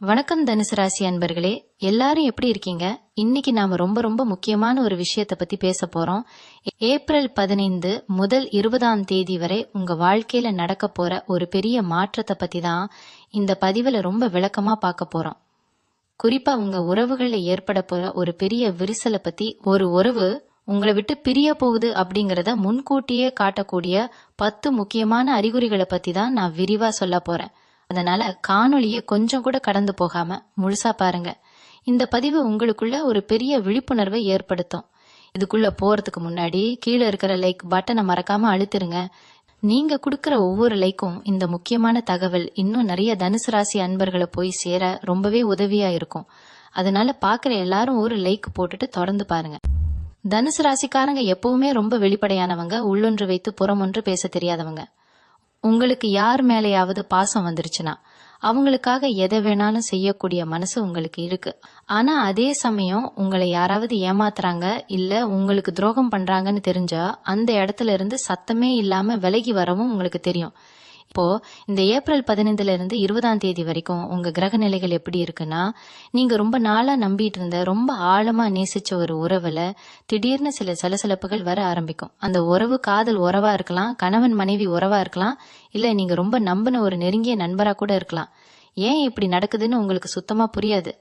வணக்கம் தனுசு ராசி அன்பர்களே, எல்லாரும் எப்படி இருக்கீங்க? இன்னைக்கு நாம ரொம்ப ரொம்ப முக்கியமான ஒரு விஷயத்தை பத்தி பேச போறோம். ஏப்ரல் 15 முதல் 20ஆம் தேதி வரை உங்க வாழ்க்கையில நடக்க போற ஒரு பெரிய மாற்றத்தை பத்தி தான் இந்த பதிவுல ரொம்ப விளக்கமா பார்க்க போறோம். குறிப்பா உங்க உறவுகள்ல ஏற்பட போற ஒரு பெரிய விரிசலை பத்தி, ஒரு உறவு உங்களை விட்டு பிரிய போகுது அப்படிங்கறத முன்கூட்டியே காட்டக்கூடிய 10 முக்கியமான அறிகுறிகளை பத்தி தான் நான் விரிவா சொல்ல போறேன். அதனால காணொளியை கொஞ்சம் கூட கடந்து போகாம முழுசா பாருங்க. இந்த பதிவு உங்களுக்குள்ள ஒரு பெரிய விழிப்புணர்வை ஏற்படுத்தும். இதுக்குள்ள போறதுக்கு முன்னாடி கீழே இருக்கிற லைக் பட்டனை மறக்காம அழுத்திருங்க. நீங்க கொடுக்கற ஒவ்வொரு லைக்கும் இந்த முக்கியமான தகவல் இன்னும் நிறைய தனுசு ராசி அன்பர்களை போய் சேர ரொம்பவே உதவியா இருக்கும். அதனால பாக்குற எல்லாரும் ஒரு லைக் போட்டுட்டு தொடர்ந்து பாருங்க. தனுசு ராசிக்காரங்க எப்பவுமே ரொம்ப வெளிப்படையானவங்க, உள்ளொன்று வைத்து புறமொன்று பேச தெரியாதவங்க. உங்களுக்கு யார் மேலேயாவது பாசம் வந்துருச்சுன்னா அவங்களுக்காக எதை வேணாலும் செய்யக்கூடிய மனசு உங்களுக்கு இருக்கு. ஆனா அதே சமயம் உங்களை யாராவது ஏமாத்துறாங்க இல்ல உங்களுக்கு துரோகம் பண்றாங்கன்னு தெரிஞ்சா அந்த இடத்துல இருந்து சத்தமே இல்லாம விலகி வரவும் உங்களுக்கு தெரியும். இப்போ இந்த ஏப்ரல் 15 இருந்து 20ஆம் தேதி வரைக்கும் உங்க கிரக நிலைகள் எப்படி இருக்குன்னா, நீங்க ரொம்ப நாளா நம்பிட்டு இருந்த ரொம்ப ஆழமா நேசிச்ச ஒரு உறவுல திடீர்னு சில சலசலப்புகள் வர ஆரம்பிக்கும். அந்த உறவு காதல் உறவா இருக்கலாம், கணவன் மனைவி உறவா இருக்கலாம், இல்ல நீங்க ரொம்ப நம்பின ஒரு நெருங்கிய நண்பரா கூட இருக்கலாம். ஏன் இப்படி நடக்குதுன்னு உங்களுக்கு சுத்தமா புரியாது.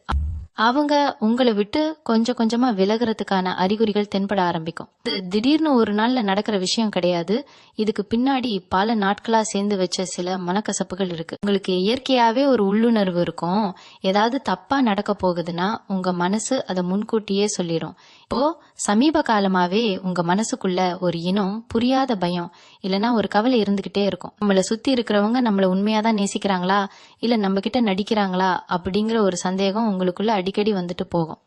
அவங்க உங்களை விட்டு கொஞ்சம் கொஞ்சமா விலகிறதுக்கான அறிகுறிகள் தென்பட ஆரம்பிக்கும். திடீர்னு ஒரு நாள்ல நடக்கிற விஷயம் கிடையாது. இதுக்கு பின்னாடி பல நாட்களா சேர்ந்து வச்ச சில மனக்கசப்புகள் இருக்கு. உங்களுக்கு இயற்கையாவே ஒரு உள்ளுணர்வு இருக்கும். ஏதாவது தப்பா நடக்க போகுதுன்னா உங்க மனசு அதை முன்கூட்டியே சொல்லிடும். இப்போ சமீப காலமாவே உங்க மனசுக்குள்ள ஒரு இனம் புரியாத பயம் இல்லைன்னா ஒரு கவலை இருந்துகிட்டே இருக்கும். நம்மளை சுத்தி இருக்கிறவங்க நம்மளை உண்மையாதான் நேசிக்கிறாங்களா இல்ல நம்ம கிட்ட நடிக்கிறாங்களா அப்படிங்கிற ஒரு சந்தேகம் உங்களுக்குள்ள அடிக்கடி வந்துட்டு போகும்.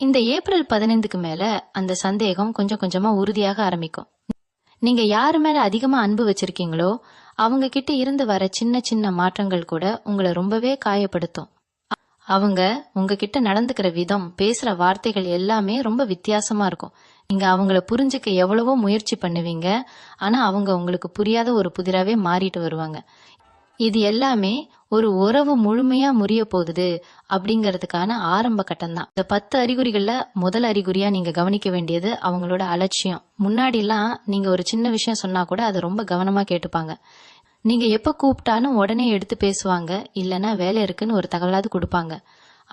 இந்த ஏப்ரல் 15க்கு மேல அந்த சந்தேகம் கொஞ்சம் கொஞ்சமா உறுதியாக ஆரம்பிக்கும். நீங்க யாரு மேல அதிகமா அன்பு வச்சிருக்கீங்களோ அவங்க கிட்ட இருந்து வர சின்ன சின்ன மாற்றங்கள் கூட உங்களை ரொம்பவே காயப்படுத்தும். அவங்க உங்ககிட்ட நடந்துக்கிற விதம், பேசுற வார்த்தைகள் எல்லாமே ரொம்ப வித்தியாசமா இருக்கும். நீங்க அவங்கள புரிஞ்சுக்க எவ்வளவோ முயற்சி பண்ணுவீங்க, ஆனா அவங்க உங்களுக்கு புரியாத ஒரு புதிராவே மாறிட்டு வருவாங்க. இது எல்லாமே ஒரு உறவு முழுமையா முறிய போகுது அப்படிங்கறதுக்கான ஆரம்ப கட்டம் தான். இந்த 10 அறிகுறிகள்ல முதல் அறிகுறியா நீங்க கவனிக்க வேண்டியது அவங்களோட அலட்சியம். முன்னாடி எல்லாம் நீங்க ஒரு சின்ன விஷயம் சொன்னா கூட அதை ரொம்ப கவனமா கேட்டுப்பாங்க. நீங்க எப்ப கூப்பிட்டாலும் உடனே எடுத்து பேசுவாங்க, இல்லைன்னா வேலை இருக்குன்னு ஒரு தகவலாவது கொடுப்பாங்க.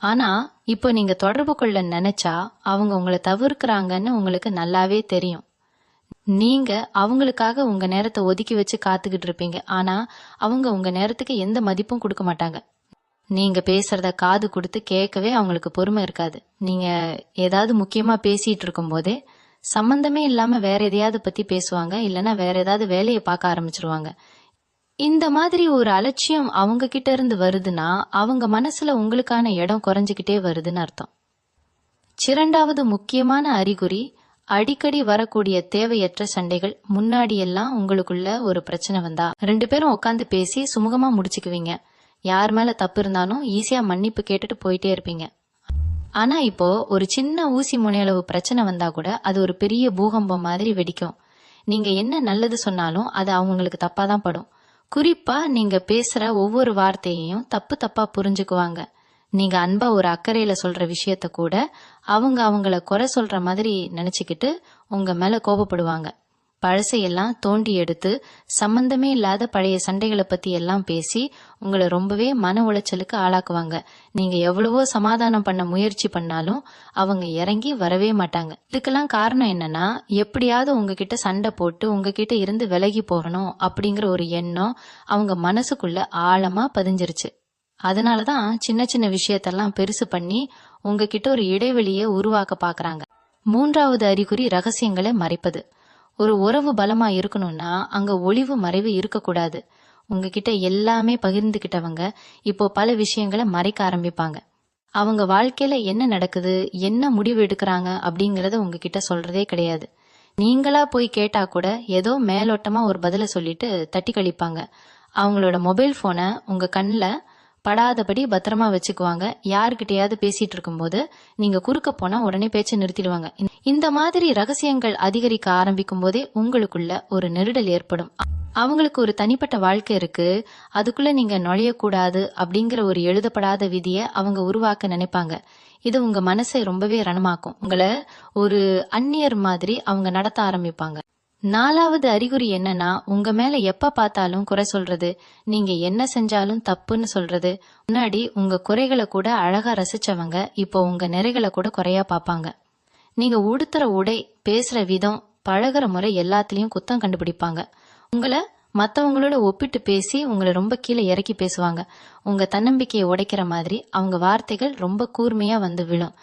ஆனா இப்போ நீங்க தொடர்பு கொள்ள நினைச்சா அவங்க உங்களை தவிர்க்கிறாங்கன்னு உங்களுக்கு நல்லாவே தெரியும். நீங்க அவங்களுக்காக உங்க நேரத்தை ஒதுக்கி வச்சு காத்துக்கிட்டு இருப்பீங்க, ஆனா அவங்க உங்க நேரத்துக்கு எந்த மதிப்பும் கொடுக்க மாட்டாங்க. நீங்க பேசுறத காது கொடுத்து கேட்கவே அவங்களுக்கு பொறுமை இருக்காது. நீங்க ஏதாவது முக்கியமா பேசிட்டு இருக்கும் போதே சம்பந்தமே இல்லாம வேற எதையாவது பத்தி பேசுவாங்க, இல்லைன்னா வேற ஏதாவது வேலையை பார்க்க ஆரம்பிச்சிருவாங்க. இந்த மாதிரி ஒரு அலட்சியம் அவங்க கிட்ட இருந்து வருதுன்னா அவங்க மனசுல உங்களுக்கான இடம் குறைஞ்சுக்கிட்டே வருதுன்னு அர்த்தம். இரண்டாவது முக்கியமான அறிகுறி அடிக்கடி வரக்கூடிய தேவையற்ற சண்டைகள். முன்னாடி எல்லாம் உங்களுக்குள்ள ஒரு பிரச்சனை வந்தா 2 பேரும் உட்காந்து பேசி சுமூகமா முடிச்சுக்குவீங்க. யார் மேல தப்பு இருந்தாலும் ஈஸியா மன்னிப்பு கேட்டுட்டு போயிட்டே இருப்பீங்க. ஆனா இப்போ ஒரு சின்ன ஊசி முனையளவு பிரச்சனை வந்தா கூட அது ஒரு பெரிய பூகம்பம் மாதிரி வெடிக்கும். நீங்க என்ன நல்லது சொன்னாலும் அது அவங்களுக்கு தப்பாதான் படும். குறிப்பா நீங்க பேசுற ஒவ்வொரு வார்த்தையையும் தப்பு தப்பா புரிஞ்சுக்குவாங்க. நீங்க அன்பா ஒரு அக்கறையில சொல்ற விஷயத்த கூட அவங்க அவங்கள குறை சொல்ற மாதிரி நினைச்சுக்கிட்டு உங்க மேல கோபப்படுவாங்க. பழசையெல்லாம் தோண்டி எடுத்து சம்பந்தமே இல்லாத பழைய சண்டைகளை பத்தி எல்லாம் பேசி உங்களை ரொம்பவே மன உளைச்சலுக்கு ஆளாக்குவாங்க. நீங்க எவ்வளவோ சமாதானம் பண்ண முயற்சி பண்ணாலும் அவங்க இறங்கி வரவே மாட்டாங்க. இதுக்கெல்லாம் காரணம் என்னன்னா, எப்படியாவது உங்ககிட்ட சண்டை போட்டு உங்ககிட்ட இருந்து விலகி போகணும் அப்படிங்கிற ஒரு எண்ணம் அவங்க மனசுக்குள்ள ஆழமா பதிஞ்சிருச்சு. அதனாலதான் சின்ன சின்ன விஷயத்தெல்லாம் பெருசு பண்ணி உங்ககிட்ட ஒரு இடைவெளியை உருவாக்க பாக்குறாங்க. மூன்றாவது அறிகுறி ரகசியங்களை மறைப்பது. ஒரு உறவு பலமா இருக்கணும்னா அங்க ஒளிவு மறைவு இருக்கக்கூடாது. உங்ககிட்ட எல்லாமே பகிர்ந்துகிட்டவங்க இப்போ பல விஷயங்களை மறைக்க ஆரம்பிப்பாங்க. அவங்க வாழ்க்கையில என்ன நடக்குது, என்ன முடிவு எடுக்கிறாங்க அப்படிங்கறத உங்ககிட்ட சொல்றதே கிடையாது. நீங்களா போய் கேட்டா கூட ஏதோ மேலோட்டமா ஒரு பதில சொல்லிட்டு தட்டி கழிப்பாங்க. அவங்களோட மொபைல் போனை உங்க கண்ணுல படாதபடி பத்திரமா வச்சுக்குவாங்க. யாருக்கிட்டையாவது பேசிட்டு இருக்கும் போது நீங்க குறுக்க போனா உடனே பேச்சை நிறுத்திடுவாங்க. இந்த மாதிரி ரகசியங்கள் அதிகரிக்க ஆரம்பிக்கும் போதே உங்களுக்குள்ள ஒரு நெருடல் ஏற்படும். அவங்களுக்கு ஒரு தனிப்பட்ட வாழ்க்கை இருக்கு, அதுக்குள்ள நீங்க நுழையக்கூடாது அப்படிங்கிற ஒரு எழுதப்படாத விதியை அவங்க உருவாக்க நினைப்பாங்க. இது உங்க மனசை ரொம்பவே ரணமாக்கும். உங்களை ஒரு அந்நியர் மாதிரி அவங்க நடத்த ஆரம்பிப்பாங்க. 4வது அறிகுறி என்னன்னா, உங்க மேல எப்ப பார்த்தாலும் குறை சொல்றது, நீங்க என்ன செஞ்சாலும் தப்புன்னு சொல்றது. முன்னாடி உங்க குறைகளை கூட அழகா ரசிச்சவங்க இப்போ உங்க நிறைகளை கூட குறையா பார்ப்பாங்க. நீங்க உடுத்துற உடை, பேசுற விதம், பழகுற முறை எல்லாத்துலயும் குத்தம் கண்டுபிடிப்பாங்க. உங்களை மத்தவங்களோட ஒப்பிட்டு பேசி உங்களை ரொம்ப கீழே இறக்கி பேசுவாங்க. உங்க தன்னம்பிக்கையை உடைக்கிற மாதிரி அவங்க வார்த்தைகள் ரொம்ப கூர்மையா வந்து விழும்.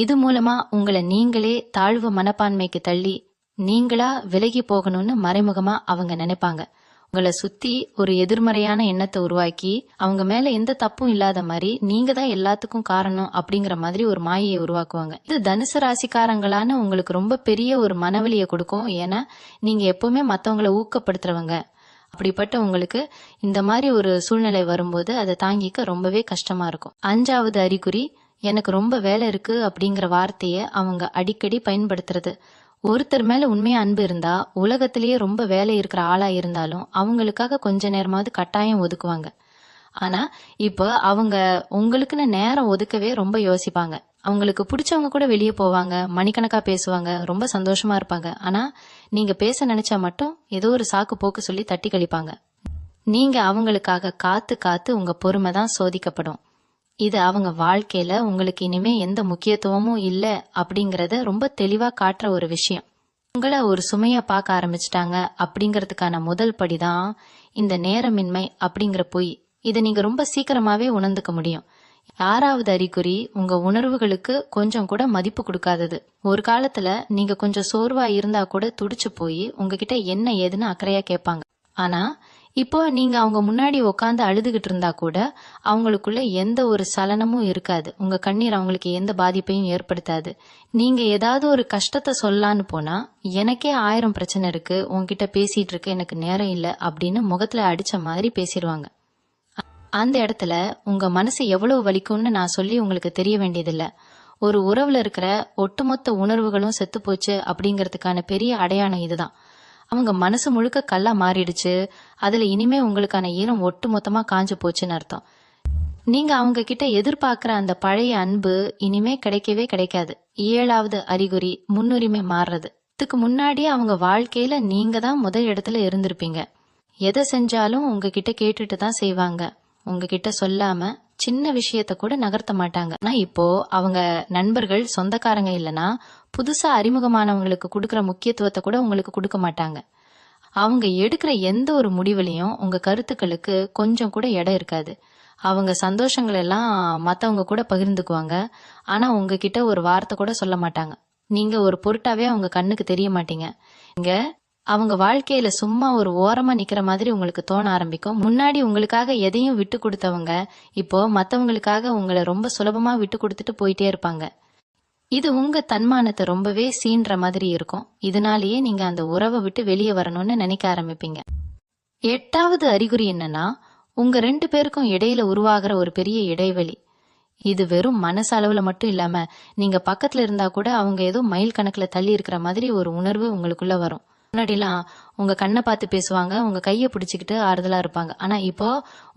இது மூலமா உங்களை நீங்களே தாழ்வு மனப்பான்மைக்கு தள்ளி நீங்களா விலகி போகணும்னு மறைமுகமா அவங்க நினைப்பாங்க. உங்களை சுத்தி ஒரு எதிர்மறையான எண்ணத்தை உருவாக்கி அவங்க மேல எந்த தப்பும் இல்லாத மாதிரி நீங்க தான் எல்லாத்துக்கும் காரணம் அப்படிங்கிற மாதிரி ஒரு மாயையை உருவாக்குவாங்க. இது தனுசு ராசிக்காரங்களான உங்களுக்கு ரொம்ப பெரிய ஒரு மனவலியை கொடுக்கும். ஏன்னா நீங்க எப்பவுமே மத்தவங்களை ஊக்கப்படுத்துறவங்க. அப்படிப்பட்ட உங்களுக்கு இந்த மாதிரி ஒரு சூழ்நிலை வரும்போது அதை தாங்கிக்க ரொம்பவே கஷ்டமா இருக்கும். 5வது அறிகுறி, எனக்கு ரொம்ப வேலை இருக்கு அப்படிங்கிற வார்த்தையை அவங்க அடிக்கடி பயன்படுத்துறது. ஒருத்தர் மேல உண்மையா அன்பு இருந்தா உலகத்திலேயே ரொம்ப வேலை இருக்கிற ஆளா இருந்தாலும் அவங்களுக்காக கொஞ்ச நேரமாவது கட்டாயம் ஒதுக்குவாங்க. ஆனா இப்ப அவங்க உங்களுக்குன்னு நேரம் ஒதுக்கவே ரொம்ப யோசிப்பாங்க. அவங்களுக்கு பிடிச்சவங்க கூட வெளியே போவாங்க, மணிக்கணக்கா பேசுவாங்க, ரொம்ப சந்தோஷமா இருப்பாங்க. ஆனா நீங்க பேச நினைச்சா மட்டும் ஏதோ ஒரு சாக்கு போக்கு சொல்லி தட்டி கழிப்பாங்க. நீங்க அவங்களுக்காக காத்து காத்து உங்க பொறுமை தான் சோதிக்கப்படும். இது அவங்க வாழ்க்கையில உங்களுக்கு இனிமே எந்த முக்கியத்துவமும் இல்ல அப்படிங்கறத ரொம்ப தெளிவா காட்டுற ஒரு விஷயம். உங்களை ஒரு சுமையா பார்க்க ஆரம்பிச்சிட்டாங்க அப்படிங்கறதுக்கான முதல் படிதான் இந்த நேரமின்மை அப்படிங்கிற பொய். இதை நீங்க ரொம்ப சீக்கிரமாவே உணர்ந்துக்க முடியும். 6வது அறிகுறி, உங்க உணர்வுகளுக்கு கொஞ்சம் கூட மதிப்பு கொடுக்காதது. ஒரு காலத்துல நீங்க கொஞ்சம் சோர்வா இருந்தா கூட துடிச்சு போய் உங்ககிட்ட என்ன ஏதுன்னு அக்கறையா கேட்பாங்க. ஆனா இப்போ நீங்க அவங்க முன்னாடி உட்காந்து அழுதுகிட்டு இருந்தா கூட அவங்களுக்குள்ள எந்த ஒரு சலனமும் இருக்காது. உங்க கண்ணீர் அவங்களுக்கு எந்த பாதிப்பையும் ஏற்படுத்தாது. நீங்க ஏதாவது ஒரு கஷ்டத்தை சொல்லலான்னு போனா, எனக்கே 1000 பிரச்சனை இருக்கு, உன்கிட்ட பேசிட்டு இருக்கு, எனக்கு நேரம் இல்ல அப்படின்னு முகத்துல அடிச்ச மாதிரி பேசிடுவாங்க. அந்த இடத்துல உங்க மனசு எவ்வளவு வலிக்கும்னு நான் சொல்லி உங்களுக்கு தெரிய வேண்டியதில்ல. ஒரு உறவுல இருக்கிற ஒட்டுமொத்த உணர்வுகளும் செத்து போச்சு அப்படிங்கறதுக்கான பெரிய அடையாளம் இதுதான். அவங்க மனசு முழுக்க கல்லா மாறிடுச்சு, அதுல இனிமே உங்களுக்கான ஈரம் ஒட்டு மொத்தமா காஞ்சு போச்சுன்னு அர்த்தம். நீங்க அவங்க கிட்ட எதிர்பார்க்கிற அந்த பழைய அன்பு இனிமே கிடைக்கவே கிடைக்காது. 7வது அறிகுறி, முன்னுரிமை மாறுறது. இதுக்கு முன்னாடி அவங்க வாழ்க்கையில நீங்க தான் முதல் இடத்துல இருந்திருப்பீங்க. எதை செஞ்சாலும் உங்ககிட்ட கேட்டுட்டு தான் செய்வாங்க. உங்ககிட்ட சொல்லாம சின்ன விஷயத்த கூட நகர்த்த மாட்டாங்க. ஆனா இப்போ அவங்க நண்பர்கள், சொந்தக்காரங்க இல்லனா புதுசா அறிமுகமானவங்களுக்கு கொடுக்கற முக்கியத்துவத்தை கூட உங்களுக்கு கொடுக்க மாட்டாங்க. அவங்க எடுக்கிற எந்த ஒரு முடிவுலையும் உங்க கருத்துக்களுக்கு கொஞ்சம் கூட இடம் இருக்காது. அவங்க சந்தோஷங்கள் எல்லாம் மத்தவங்க கூட பகிர்ந்துக்குவாங்க. ஆனா உங்ககிட்ட ஒரு வார்த்தை கூட சொல்ல மாட்டாங்க. நீங்க ஒரு பொருட்டாவே அவங்க கண்ணுக்கு தெரிய மாட்டீங்க. இங்க அவங்க வாழ்க்கையில சும்மா ஒரு ஓரமா நிக்கிற மாதிரி உங்களுக்கு தோண ஆரம்பிக்கும். முன்னாடி உங்களுக்காக எதையும் விட்டு கொடுத்தவங்க இப்போ மத்தவங்களுக்காக உங்களை ரொம்ப சுலபமா விட்டு கொடுத்துட்டு போயிட்டே இருப்பாங்க. இது உங்க தன்மானத்தை ரொம்பவே சீன்ற மாதிரி இருக்கும். இதனாலேயே நீங்க அந்த உறவை விட்டு வெளியே வரணும்னு நினைக்க ஆரம்பிப்பீங்க. 8வது அறிகுறி என்னன்னா, உங்க 2 பேருக்கும் இடையில உருவாகிற ஒரு பெரிய இடைவெளி. இது வெறும் மனசு அளவுல மட்டும் இல்லாம நீங்க பக்கத்துல இருந்தா கூட அவங்க ஏதோ மைல் கணக்குல தள்ளி இருக்கிற மாதிரி ஒரு உணர்வு உங்களுக்குள்ள வரும். முன்னாடிலாம் உங்க கண்ணை பார்த்து பேசுவாங்க, உங்க கையை பிடிச்சிக்கிட்டு ஆறுதலா இருப்பாங்க. ஆனா இப்போ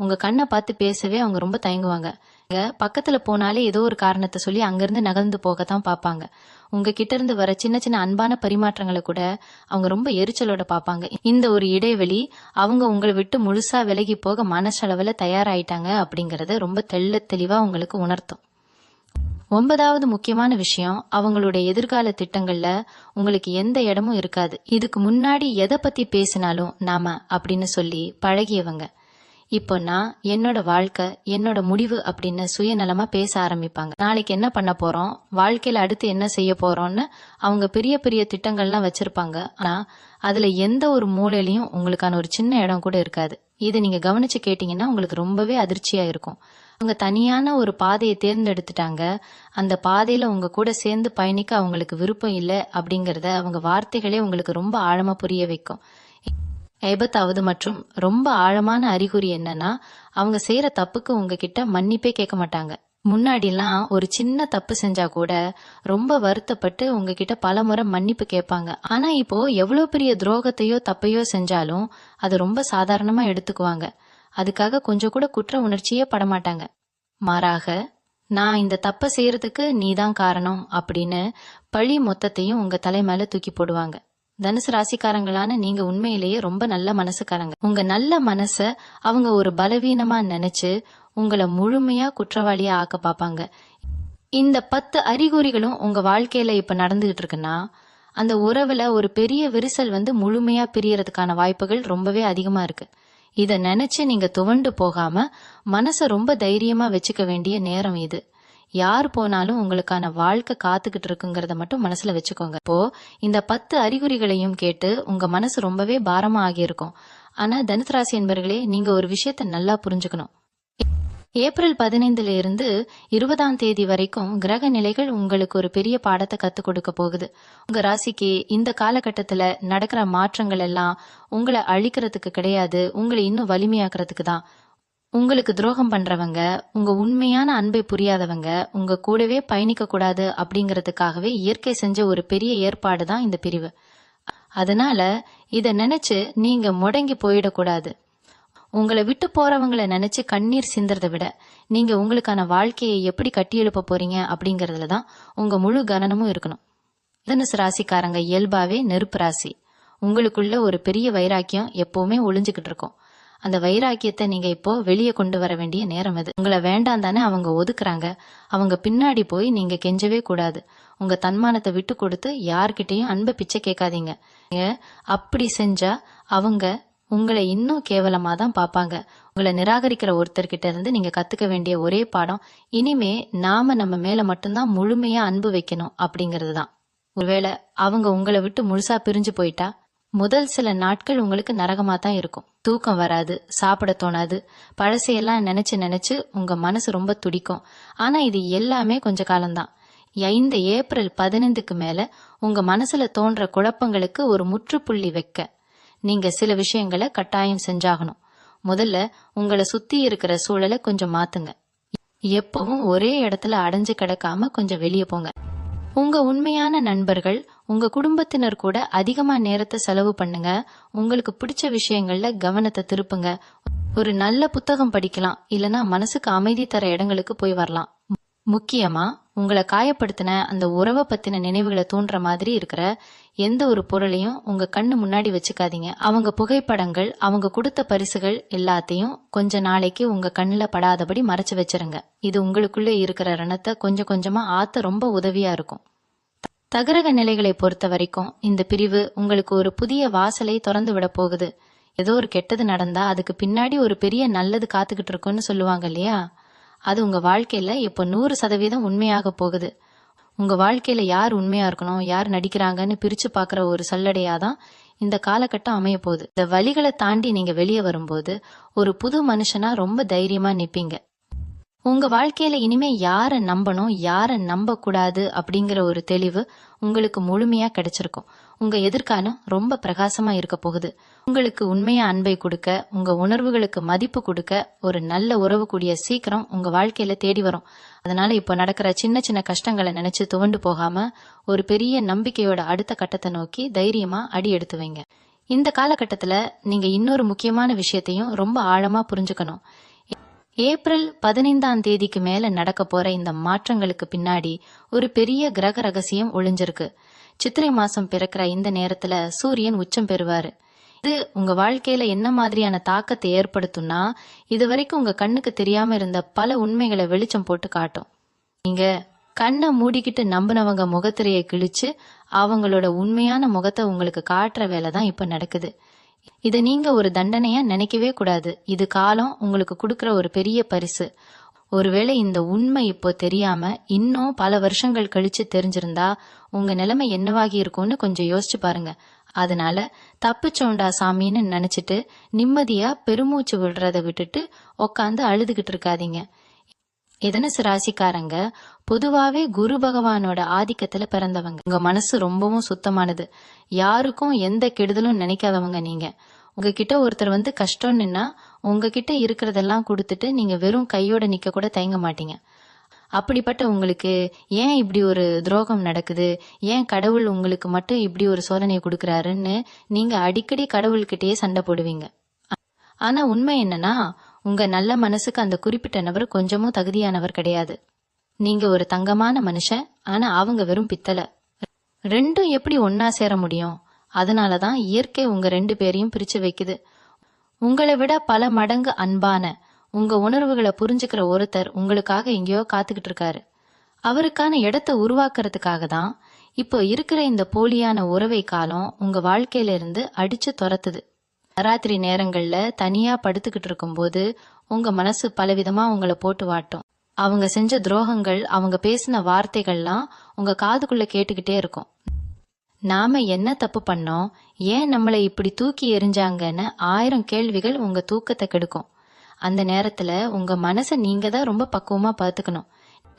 உங்க கண்ணை பார்த்து பேசவே அவங்க ரொம்ப தயங்குவாங்க. பக்கத்துல போனாலே ஏதோ ஒரு காரணத்தை சொல்லி அங்கிருந்து நகர்ந்து போகத்தான் பார்ப்பாங்க. உங்ககிட்ட இருந்து வர சின்ன சின்ன அன்பான பரிமாற்றங்களை கூட அவங்க ரொம்ப எரிச்சலோட பார்ப்பாங்க. இந்த ஒரு இடைவெளி அவங்க உங்களை விட்டு முழுசா விலகி போக மனசளவுல தயாராயிட்டாங்க அப்படிங்கறத ரொம்ப தெளிவா உங்களுக்கு உணர்த்தும். 9வது முக்கியமான விஷயம், அவங்களுடைய எதிர்கால திட்டங்கள்ல உங்களுக்கு எந்த இடமும் இருக்காது. இதுக்கு முன்னாடி எதை பத்தி பேசினாலும் நாம அப்படின்னு சொல்லி பழகியவங்க இப்போ நான் என்னோட வாழ்க்கை என்னோட முடிவு அப்படின்னு சுயநலமா பேச ஆரம்பிப்பாங்க. நாளைக்கு என்ன பண்ண போறோம், வாழ்க்கையில அடுத்து என்ன செய்ய போறோம்னு அவங்க பெரிய பெரிய திட்டங்கள்லாம் வச்சிருப்பாங்க. ஆனா அதுல எந்த ஒரு மூலையிலயும் உங்களுக்கான ஒரு சின்ன இடம் கூட இருக்காது. இதை நீங்க கவனிச்சு கேட்டீங்கன்னா உங்களுக்கு ரொம்பவே அதிர்ச்சியா இருக்கும். அவங்க தனியான ஒரு பாதையை தேர்ந்தெடுத்துட்டாங்க. அந்த பாதையில உங்க கூட சேர்ந்து பயணிக்க அவங்களுக்கு விருப்பம் இல்லை அப்படிங்கறத அவங்க வார்த்தைகளே உங்களுக்கு ரொம்ப ஆழமா புரிய வைக்கும். 50வது மற்றும் ரொம்ப ஆழமான அறிகுறி என்னன்னா, அவங்க செய்யற தப்புக்கு உங்ககிட்ட மன்னிப்பே கேட்க மாட்டாங்க. முன்னாடிலாம் ஒரு சின்ன தப்பு செஞ்சா கூட ரொம்ப வருத்தப்பட்டு உங்ககிட்ட பலமுறை மன்னிப்பு கேட்பாங்க. ஆனா இப்போ எவ்வளவு பெரிய துரோகத்தையோ தப்பையோ செஞ்சாலும் அது ரொம்ப சாதாரணமா எடுத்துக்குவாங்க. அதுக்காக கொஞ்சம் கூட குற்ற உணர்ச்சியே படமாட்டாங்க. மாறாக, நான் இந்த தப்ப செய்யறதுக்கு நீதான் காரணம் அப்படின்னு பழி மொத்தத்தையும் உங்க தலை மேல தூக்கி போடுவாங்க. தனுசு ராசிக்காரங்களான நீங்க உண்மையிலேயே ரொம்ப நல்ல மனசுக்காரங்க. உங்க நல்ல மனச அவங்க ஒரு பலவீனமா நினைச்சு உங்களை முழுமையா குற்றவாளியா ஆக்க பாப்பாங்க. இந்த 10 அறிகுறிகளும் உங்க வாழ்க்கையில இப்ப நடந்துகிட்டு இருக்குன்னா, அந்த உறவுல ஒரு பெரிய விரிசல் முழுமையா பிரியறதுக்கான வாய்ப்புகள் ரொம்பவே அதிகமா இருக்கு. இத நினைச்சு நீங்க துவண்டு போகாம மனச ரொம்ப தைரியமா வச்சுக்க வேண்டிய நேரம் இது. யார் போனாலும் உங்களுக்கான வாழ்க்கை காத்துக்கிட்டு இருக்குங்கிறத மட்டும் மனசுல வச்சுக்கோங்க. இப்போ இந்த 10 அறிகுறிகளையும் கேட்டு உங்க மனசு ரொம்பவே பாரமா ஆகியிருக்கும். ஆனா தனுசு ராசி என்பர்களே, நீங்க ஒரு விஷயத்த நல்லா புரிஞ்சுக்கணும். ஏப்ரல் 15 இருந்து 20ஆம் தேதி வரைக்கும் கிரக நிலைகள் உங்களுக்கு ஒரு பெரிய பாடத்தை கத்துக் கொடுக்க போகுது. உங்க ராசிக்கு இந்த காலகட்டத்துல நடக்கிற மாற்றங்கள் எல்லாம் உங்களை அழிக்கிறதுக்கு கிடையாது, உங்களை இன்னும் வலிமையாக்குறதுக்கு தான். உங்களுக்கு துரோகம் பண்றவங்க, உங்க உண்மையான அன்பை புரியாதவங்க உங்க கூடவே பயணிக்க கூடாது அப்படிங்கறதுக்காகவே இயற்கை செஞ்ச ஒரு பெரிய ஏற்பாடு தான் இந்த பிரிவு. அதனால இத நினைச்சு நீங்க முடங்கி போயிடக்கூடாது. உங்களை விட்டு போறவங்களை நினைச்சு கண்ணீர் சிந்துறதை விட நீங்க உங்களுக்கான வாழ்க்கையை எப்படி கட்டி எழுப்ப போறீங்க அப்படிங்கறதுல தான் உங்க முழு கவனமும் இருக்கணும். தனுசு ராசிக்காரங்க இயல்பாவே நெருப்பு ராசி. உங்களுக்குள்ள ஒரு பெரிய வைராக்கியம் எப்பவுமே ஒளிஞ்சுக்கிட்டு இருக்கும். அந்த வைராக்கியத்தை நீங்க இப்போ வெளியே கொண்டு வர வேண்டிய நேரம் இது. உங்களை வேண்டாம் தானே அவங்க ஒதுக்குறாங்க. அவங்க பின்னாடி போய் நீங்க கெஞ்சவே கூடாது. உங்க தன்மானத்தை விட்டு கொடுத்து யார்கிட்டையும் அன்பை பிச்சை கேட்காதீங்க. அப்படி செஞ்சா அவங்க உங்களை இன்னும் கேவலமா தான் பாப்பாங்க. உங்களை நிராகரிக்கிற ஒருத்தர்கிட்ட இருந்து நீங்க கத்துக்க வேண்டிய ஒரே பாடம், இனிமே நாம நம்ம மேல மட்டும்தான் முழுமையா அன்பு வைக்கணும் அப்படிங்கிறது தான். ஒருவேளை அவங்க உங்களை விட்டு முழுசா பிரிஞ்சு போயிட்டா முதல் சில நாட்கள் உங்களுக்கு நரகமா தான் இருக்கும். தூக்கம் வராது, சாப்பிட தோணாது, பழசையெல்லாம் நினைச்சு நினைச்சு உங்க மனசு ரொம்ப துடிக்கும். ஆனா இது எல்லாமே கொஞ்ச காலம்தான். இந்த ஏப்ரல் 15க்கு மேல உங்க மனசுல தோன்ற குழப்பங்களுக்கு ஒரு முற்றுப்புள்ளி வைக்க நீங்க சில விஷயங்களை கட்டாயம் செஞ்சாகணும். முதல்ல உங்களை சுத்தி இருக்கிற சூழலை கொஞ்சம் மாத்துங்க. எப்பவும் ஒரே இடத்துல அடைஞ்சு கிடக்காம கொஞ்சம் வெளியே போங்க. உங்க உண்மையான நண்பர்கள், உங்க குடும்பத்தினர் கூட அதிகமா நேரத்தை செலவு பண்ணுங்க. உங்களுக்கு பிடிச்ச விஷயங்கள்ல கவனத்தை திருப்புங்க. ஒரு நல்ல புத்தகம் படிக்கலாம், இல்லனா மனசுக்கு அமைதி தர இடங்களுக்கு போய் வரலாம். முக்கியமா உங்களை காயப்படுத்தின அந்த உறவை பத்தின நினைவுகளை தூண்டுற மாதிரி இருக்கிற எந்த ஒரு பொருளையும் உங்க கண்ணு முன்னாடி வச்சுக்காதீங்க. அவங்க புகைப்படங்கள், அவங்க கொடுத்த பரிசுகள் எல்லாத்தையும் கொஞ்ச நாளைக்கு உங்க கண்ணுல படாதபடி மறைச்சு வச்சிருங்க. இது உங்களுக்குள்ள இருக்கிற ரணத்தை கொஞ்சம் கொஞ்சமா ஆத்த ரொம்ப உதவியா இருக்கும். தகரக நிலைகளை பொறுத்த வரைக்கும் இந்த பிரிவு உங்களுக்கு ஒரு புதிய வாசலை திறந்து விட போகுது. ஏதோ ஒரு கெட்டது நடந்தா அதுக்கு பின்னாடி ஒரு பெரிய நல்லது காத்துக்கிட்டு இருக்குன்னு சொல்லுவாங்க இல்லையா? அது உங்க வாழ்க்கையில இப்போ 100% உண்மையாக போகுது. உங்க வாழ்க்கையில யார் உண்மையா இருக்கணும், யார் நடிக்கிறாங்கன்னு பிரிச்சு பாக்குற ஒரு சல்லடையாதான் இந்த காலகட்டம் அமைய போகுது. இந்த வழிகளை தாண்டி நீங்க வெளியே வரும்போது ஒரு புது மனுஷனா ரொம்ப தைரியமா நிப்பீங்க. உங்க வாழ்க்கையில இனிமே யார நம்பணும், யார நம்ப கூடாது அப்படிங்கிற ஒரு தெளிவு உங்களுக்கு முழுமையா கிடைச்சிருக்கும். உங்க எதிர்காலம் ரொம்ப பிரகாசமா இருக்க போகுது. உங்களுக்கு உண்மையா அன்பை கொடுக்க, உங்க உணர்வுகளுக்கு மதிப்பு கொடுக்க ஒரு நல்ல உறவு கூடிய சீக்கிரம் உங்க வாழ்க்கையில தேடி வரும். அதனால இப்ப நடக்கிற சின்ன சின்ன கஷ்டங்களை நினைச்சு துவண்டு போகாம ஒரு பெரிய நம்பிக்கையோட அடுத்த கட்டத்தை நோக்கி தைரியமா அடி எடுத்து வைங்க. இந்த காலகட்டத்துல நீங்க இன்னொரு முக்கியமான விஷயத்தையும் ரொம்ப ஆழமா புரிஞ்சுக்கணும். ஏப்ரல் 15ஆம் தேதிக்கு மேல நடக்க போற இந்த மாற்றங்களுக்கு பின்னாடி ஒரு பெரிய கிரக ரகசியம் ஒளிஞ்சிருக்கு. சித்திரை மாசம் பிறக்கிற இந்த நேரத்துல சூரியன் உச்சம் பெறுவாரு. இது உங்க வாழ்க்கையில என்ன மாதிரியான தாக்கத்தை ஏற்படுத்தும்னா, இதுவரைக்கும் உங்க கண்ணுக்கு தெரியாம இருந்த பல உண்மைகளை வெளிச்சம் போட்டு காட்டும். நீங்க கண்ணை மூடிக்கிட்டு நம்பினவங்க முகத்திரையை கிழிச்சு அவங்களோட உண்மையான முகத்தை உங்களுக்கு காட்டுற வேலை தான் இப்ப நடக்குது. இத நீங்க ஒரு தண்டனையா நினைக்கவே கூடாது. இது காலம் உங்களுக்கு கொடுக்கற ஒரு பெரிய பரிசு. ஒருவேளை இந்த உண்மை இப்போ தெரியாம இன்னும் பல வருஷங்கள் கழிச்சு தெரிஞ்சிருந்தா உங்க நிலைமை என்னவாகி இருக்கும்னு கொஞ்சம் யோசிச்சு பாருங்க. அதனால தப்பிச்சோண்டா சாமின்னு நினைச்சிட்டு நிம்மதியா பெருமூச்சு விடுறத விட்டுட்டு உக்காந்து அழுதுகிட்டு இருக்காதீங்க. தனுசு ராசிக்காரங்க பொதுவாவே குரு பகவானோட ஆதிக்கத்துல பிறந்தவங்க. உங்க மனசு ரொம்பவும் சுத்தமானது. யாருக்கும் எந்த கெடுதலும் நினைக்காதவங்க நீங்க. உங்ககிட்ட ஒருத்தர் கஷ்டம்னுன்னா உங்ககிட்ட இருக்கிறதெல்லாம் கொடுத்துட்டு நீங்க வெறும் கையோட நிக்க கூட தயங்க மாட்டீங்க. அப்படிப்பட்ட உங்களுக்கு ஏன் இப்படி ஒரு துரோகம் நடக்குது, ஏன் கடவுள் உங்களுக்கு மட்டும் இப்படி ஒரு சோதனை கொடுக்கறாருன்னு நீங்க அடிக்கடி கடவுள்கிட்டயே சண்டை போடுவீங்க. ஆனா உண்மை என்னன்னா, உங்க நல்ல மனசுக்கு அந்த குறிப்பிட்ட நபர் கொஞ்சமும் தகுதியானவர் கிடையாது. நீங்க ஒரு தங்கமான மனுஷன், ஆனா அவங்க வெறும் பித்தளை. ரெண்டும் எப்படி ஒன்னா சேர முடியும்? அதனாலதான் இயற்கை உங்க 2 பேரையும் பிரிச்சு வைக்குது. உங்களை விட பல மடங்கு அன்பான, உங்க உணர்வுகளை புரிஞ்சுக்கிற ஒருத்தர் உங்களுக்காக எங்கேயோ காத்துக்கிட்டு இருக்காரு. அவருக்கான இடத்தை உருவாக்குறதுக்காக தான் இப்போ இருக்கிற இந்த போலியான உறவை காலம் உங்க வாழ்க்கையில இருந்து அடிச்சு துரத்துது. ராத்திரி நேரங்கள்ல தனியா படுத்துக்கிட்டு இருக்கும்போது உங்க மனசு பலவிதமா உங்களை போட்டு வாட்டும். அவங்க செஞ்ச துரோகங்கள், அவங்க பேசின வார்த்தைகள்லாம் உங்க காதுக்குள்ள கேட்டுக்கிட்டே இருக்கும். நாம என்ன தப்பு பண்ணோம், ஏன் நம்மளை இப்படி தூக்கி எறிஞ்சாங்கன்னு 1000 கேள்விகள் உங்க தூக்கத்தை கெடுக்கும். அந்த நேரத்துல உங்க மனசை நீங்க தான் ரொம்ப பக்குவமா பார்த்துக்கணும்.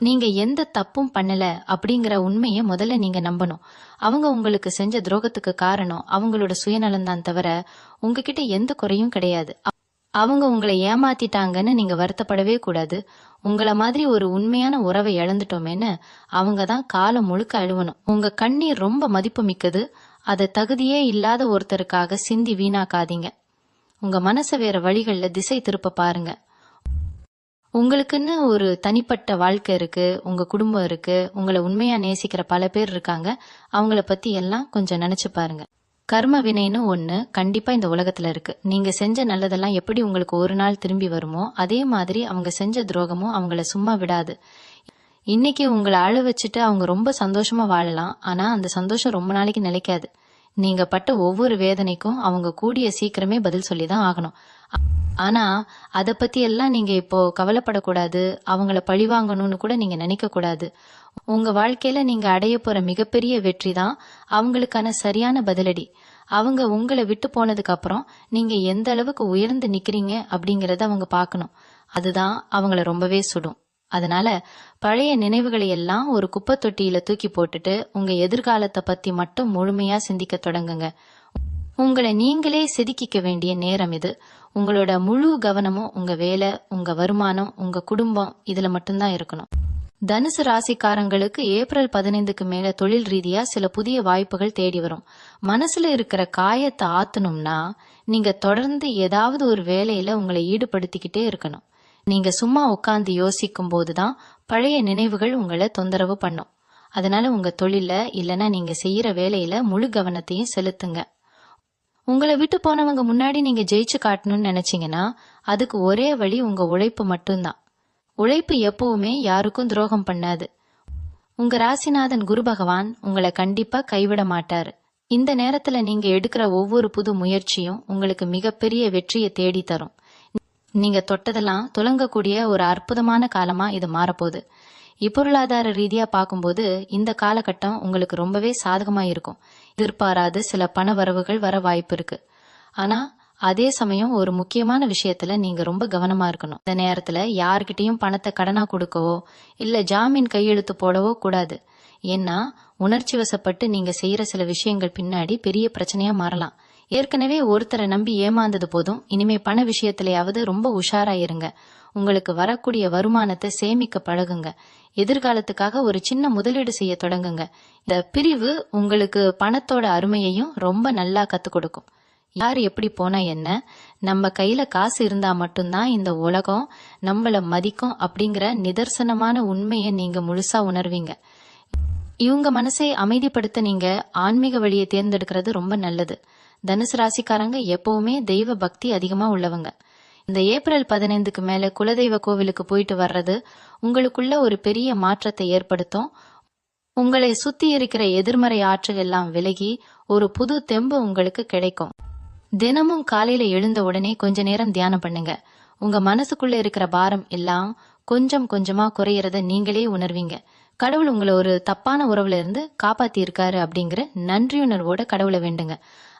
நீங்க எந்த தப்பும் பண்ணல அப்படிங்கிற உண்மையை முதல்ல நீங்க நம்பணும். அவங்க உங்களுக்கு செஞ்ச துரோகத்துக்கு காரணம் அவங்களோட சுயநலம்தான் தவிர உங்ககிட்ட எந்த குறையும் கிடையாது. அவங்க உங்களை ஏமாத்திட்டாங்கன்னு நீங்க வருத்தப்படவே கூடாது. உங்கள மாதிரி ஒரு உண்மையான உறவை இழந்துட்டோமேன்னு அவங்க தான் காலம் முழுக்க அழுவணும். உங்க கண்ணீர் ரொம்ப மதிப்பு மிக்கது. அதை தகுதியே இல்லாத ஒருத்தருக்காக சிந்தி வீணாக்காதீங்க. உங்க மனசை வேற வழிகள்ல திசை திருப்ப பாருங்க. உங்களுக்குன்னு ஒரு தனிப்பட்ட வாழ்க்கை இருக்கு, உங்க குடும்பம் இருக்கு, உங்களை உண்மையா நேசிக்கிற பல பேர் இருக்காங்க. அவங்கள பத்தி எல்லாம் கொஞ்சம் நினைச்சு பாருங்க. கர்ம வினைன்னு ஒண்ணு கண்டிப்பா இந்த உலகத்துல இருக்கு. நீங்க செஞ்ச நல்லதெல்லாம் எப்படி உங்களுக்கு ஒரு நாள் திரும்பி வருமோ, அதே மாதிரி அவங்க செஞ்ச துரோகமும் அவங்கள சும்மா விடாது. இன்னைக்கு உங்களை அழ வச்சுட்டு அவங்க ரொம்ப சந்தோஷமா வாழலாம், ஆனா அந்த சந்தோஷம் ரொம்ப நாளைக்கு நிலைக்காது. நீங்க பட்ட ஒவ்வொரு வேதனைக்கும் அவங்க கூடிய சீக்கிரமே பதில் சொல்லிதான் ஆகணும். ஆனா அத பத்தி எல்லாம் நீங்க இப்போ கவலைப்படக்கூடாது. அவங்கள பழிவாங்கணும்னு கூட நீங்க நினைக்க கூடாது. உங்க வாழ்க்கையில நீங்க அடைய போற மிகப்பெரிய வெற்றி தான் அவங்களுக்கான சரியான பதிலடி. அவங்க உங்களை விட்டு போனதுக்கு அப்புறம் நீங்க எந்த அளவுக்கு உயர்ந்து நிக்கிறீங்க அப்படிங்கறத அவங்க பார்க்கணும். அதுதான் அவங்கள ரொம்பவே சுடும். அதனால பழைய நினைவுகளை எல்லாம் ஒரு குப்பை தொட்டியில தூக்கி போட்டுட்டு உங்க எதிர்காலத்தை பத்தி மட்டும் முழுமையா சிந்திக்க தொடங்குங்க. உங்களை நீங்களே செதுக்கிக்க வேண்டிய நேரம் இது. உங்களோட முழு கவனமும் உங்க வேலை, உங்க வருமானம், உங்க குடும்பம் இதுல மட்டும்தான் இருக்கணும். தனுசு ராசிக்காரங்களுக்கு ஏப்ரல் 15க்கு மேல தொழில் ரீதியா சில புதிய வாய்ப்புகள் தேடி வரும். மனசுல இருக்கிற காயத்தை ஆத்தணும்னா நீங்க தொடர்ந்து ஏதாவது ஒரு வேலையில உங்களை ஈடுபடுத்திக்கிட்டே இருக்கணும். நீங்க சும்மா உட்கார்ந்து யோசிக்கும் போதுதான் பழைய நினைவுகள் உங்களை தொந்தரவு பண்ணும். அதனால உங்க தொழில இல்லைன்னா நீங்க செய்யற வேலையில முழு கவனத்தையும் செலுத்துங்க. உங்களை விட்டு போனவங்க முன்னாடி நீங்க ஜெயிச்சு காட்டணும்னு நினைச்சீங்கன்னா அதுக்கு ஒரே வழி உங்க உழைப்பு மட்டும்தான். உழைப்பு எப்பவுமே யாருக்கும் துரோகம் பண்ணாது. உங்க ராசிநாதன் குரு பகவான் உங்களை கண்டிப்பா கைவிட மாட்டாரு. இந்த நேரத்துல நீங்க எடுக்கிற ஒவ்வொரு புது முயற்சியும் உங்களுக்கு மிகப்பெரிய வெற்றியை தேடி தரும். நீங்க தொட்டதெல்லாம் துலங்கக்கூடிய ஒரு அற்புதமான காலமா இது மாறப்போகுது. இப்பொருளாதார ரீதியா பார்க்கும்போது இந்த காலகட்டம் உங்களுக்கு ரொம்பவே சாதகமா இருக்கும். எதிர்பாராத சில பண வரவுகள் வர வாய்ப்பு இருக்கு. ஆனா அதே சமயம் ஒரு முக்கியமான விஷயத்துல நீங்க ரொம்ப கவனமா இருக்கணும். இந்த நேரத்துல யார்கிட்டயும் பணத்தை கடனா கொடுக்கவோ இல்ல ஜாமீன் கையெழுத்து போடவோ கூடாது. ஏன்னா உணர்ச்சி வசப்பட்டு நீங்க செய்யற சில விஷயங்கள் பின்னாடி பெரிய பிரச்சனையா மாறலாம். ஏற்கனவே ஒருத்தரை நம்பி ஏமாந்தது போதும். இனிமே பண விஷயத்திலேயாவது ரொம்ப உஷாரா இருங்க. உங்களுக்கு வரக்கூடிய வருமானத்தை சேமிக்க பழகுங்க. எதிர்காலத்துக்காக ஒரு சின்ன முதலீடு செய்ய தொடங்குங்க. இந்த பிரிவு உங்களுக்கு பணத்தோட அருமையையும் ரொம்ப நல்லா கத்து கொடுக்கும். யார் எப்படி போனா என்ன, நம்ம கையில காசு இருந்தா மட்டும்தான் இந்த உலகம் நம்மள மதிக்கும் அப்படிங்கிற நிதர்சனமான உண்மையை நீங்க முழுசா உணர்வீங்க. இவங்க மனசை அமைதிப்படுத்த நீங்க ஆன்மீக வழியை தேர்ந்தெடுக்கிறது ரொம்ப நல்லது. தனுசு ராசிக்காரங்க எப்பவுமே தெய்வ பக்தி அதிகமா உள்ளவங்க. இந்த ஏப்ரல் 15க்கு மேல குலதெய்வ கோவிலுக்கு போயிட்டு வர்றது உங்களுக்குள்ள ஒரு பெரிய மாற்றத்தை ஏற்படுத்தும். உங்களை சுத்தி இருக்கிற எதிர்மறை ஆற்றல் எல்லாம் விலகி ஒரு புது தெம்பு உங்களுக்கு கிடைக்கும். தினமும் காலையில எழுந்த உடனே கொஞ்ச நேரம் தியானம் பண்ணுங்க. உங்க மனசுக்குள்ள இருக்கிற பாரம் எல்லாம் கொஞ்சம் கொஞ்சமா குறையறத நீங்களே உணர்வீங்க. கடவுள் உங்களை ஒரு தப்பான உறவுல இருந்து காப்பாத்தி இருக்காரு அப்படிங்கிற நன்றியுணர்வோட கடவுளை வேண்டுங்க.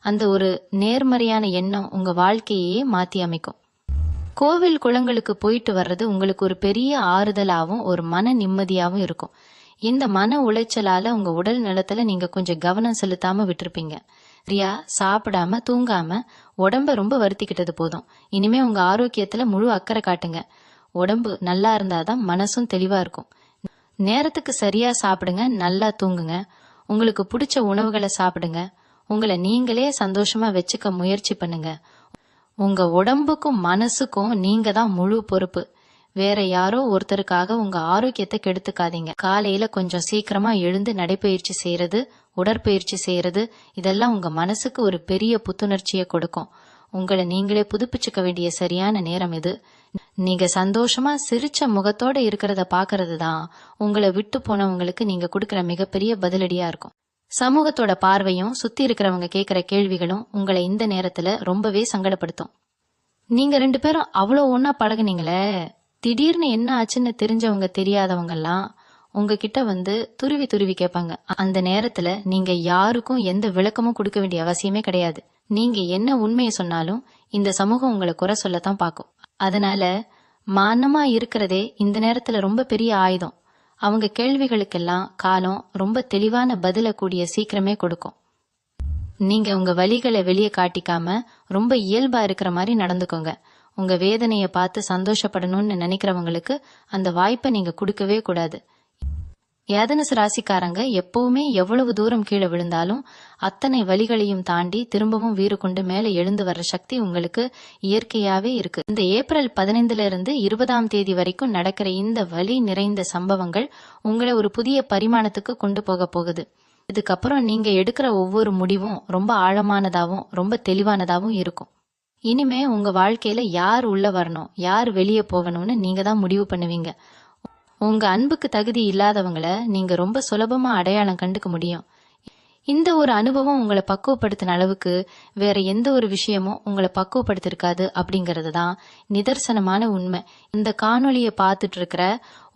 அந்த ஒரு நேர்மறையான எண்ணம் உங்க வாழ்க்கையே மாத்தி அமைக்கும். கோவில் குளங்களுக்கு போயிட்டு வர்றது உங்களுக்கு ஒரு பெரிய ஆறுதலாவும் ஒரு மன நிம்மதியாவும் இருக்கும். இந்த மன உளைச்சலால உங்க உடல் நலத்துல நீங்க கொஞ்சம் கவனம் செலுத்தாம விட்டுருப்பீங்க. சரியா சாப்பிடாம தூங்காம உடம்ப ரொம்ப வருத்திக்கிட்டது போதும். இனிமே உங்க ஆரோக்கியத்துல முழு அக்கறை காட்டுங்க. உடம்பு நல்லா இருந்தாதான் மனசும் தெளிவா இருக்கும். நேரத்துக்கு சரியா சாப்பிடுங்க, நல்லா தூங்குங்க, உங்களுக்கு பிடிச்ச உணவுகளை சாப்பிடுங்க, உங்களை நீங்களே சந்தோஷமா வச்சுக்க முயற்சி பண்ணுங்க. உங்க உடம்புக்கும் மனசுக்கும் நீங்க தான் முழு பொறுப்பு. வேற யாரோ ஒருத்தருக்காக உங்க ஆரோக்கியத்தை கெடுத்துக்காதீங்க. காலையில கொஞ்சம் சீக்கிரமா எழுந்து நடைப்பயிற்சி செய்யறது, உடற்பயிற்சி செய்யறது, இதெல்லாம் உங்க மனசுக்கு ஒரு பெரிய புத்துணர்ச்சியை கொடுக்கும். உங்களை நீங்களே புதுப்பிச்சுக்க வேண்டிய சரியான நேரம் இது. நீங்க சந்தோஷமா சிரிச்ச முகத்தோட இருக்கிறத பாக்குறது தான் உங்களை விட்டு போனவங்களுக்கு நீங்க கொடுக்கற மிகப்பெரிய பதிலடியா இருக்கும். சமூகத்தோட பார்வையும் சுத்தி இருக்கிறவங்க கேட்கிற கேள்விகளும் உங்களை இந்த நேரத்துல ரொம்பவே சங்கடப்படுத்தும். நீங்க 2 பேரும் அவ்வளோ ஒன்னா பழகுனீங்களே, திடீர்னு என்ன ஆச்சுன்னு தெரிஞ்சவங்க தெரியாதவங்க எல்லாம் உங்ககிட்ட வந்து துருவி துருவி கேட்பாங்க. அந்த நேரத்துல நீங்க யாருக்கும் எந்த விளக்கமும் கொடுக்க வேண்டிய அவசியமே கிடையாது. நீங்க என்ன உண்மையை சொன்னாலும் இந்த சமூகம் உங்களை குறை சொல்லத்தான் பார்க்கும். அதனால மானமா இருக்கிறதே இந்த நேரத்துல ரொம்ப பெரிய ஆயுதம். அவங்க கேள்விகளுக்கெல்லாம் காலம் ரொம்ப தெளிவான பதில கூடிய சீக்கிரமே கொடுக்கும். நீங்க உங்க வலிகளை வெளியே காட்டிக்காம ரொம்ப இயல்பா இருக்கிற மாதிரி நடந்துக்கோங்க. உங்க வேதனையை பார்த்து சந்தோஷப்படணும்னு நினைக்கிறவங்களுக்கு அந்த வாய்ப்பை நீங்க கொடுக்கவே கூடாது. ஏதனஸ் ராசிக்காரங்க எப்பவுமே எவ்வளவு தூரம் கீழே விழுந்தாலும் அத்தனை வலிகளையும் தாண்டி திரும்பவும் வீறு கொண்டு மேல எழுந்து வர்ற சக்தி உங்களுக்கு இயற்கையாவே இருக்கு. இந்த ஏப்ரல் 15 இருந்து 20 வரைக்கும் நடக்கிற இந்த வலி நிறைந்த சம்பவங்கள் உங்களை ஒரு புதிய பரிமாணத்துக்கு கொண்டு போக போகுது. இதுக்கப்புறம் நீங்க எடுக்கிற ஒவ்வொரு முடிவும் ரொம்ப ஆழமானதாவும் ரொம்ப தெளிவானதாவும் இருக்கும். இனிமே உங்க வாழ்க்கையில யார் உள்ள வரணும், யார் வெளியே போகணும்னு நீங்க தான் முடிவு பண்ணுவீங்க. உங்க அன்புக்கு தகுதி இல்லாதவங்கள நீங்க ரொம்ப சுலபமா அடையாளம் கண்டுக்க முடியும். இந்த ஒரு அனுபவம் உங்களை பக்குவப்படுத்தின அளவுக்கு வேற எந்த ஒரு விஷயமும் உங்களை பக்குவப்படுத்திருக்காது அப்படிங்கறது தான் நிதர்சனமான உண்மை. இந்த காணொளியை பார்த்துட்டு இருக்கிற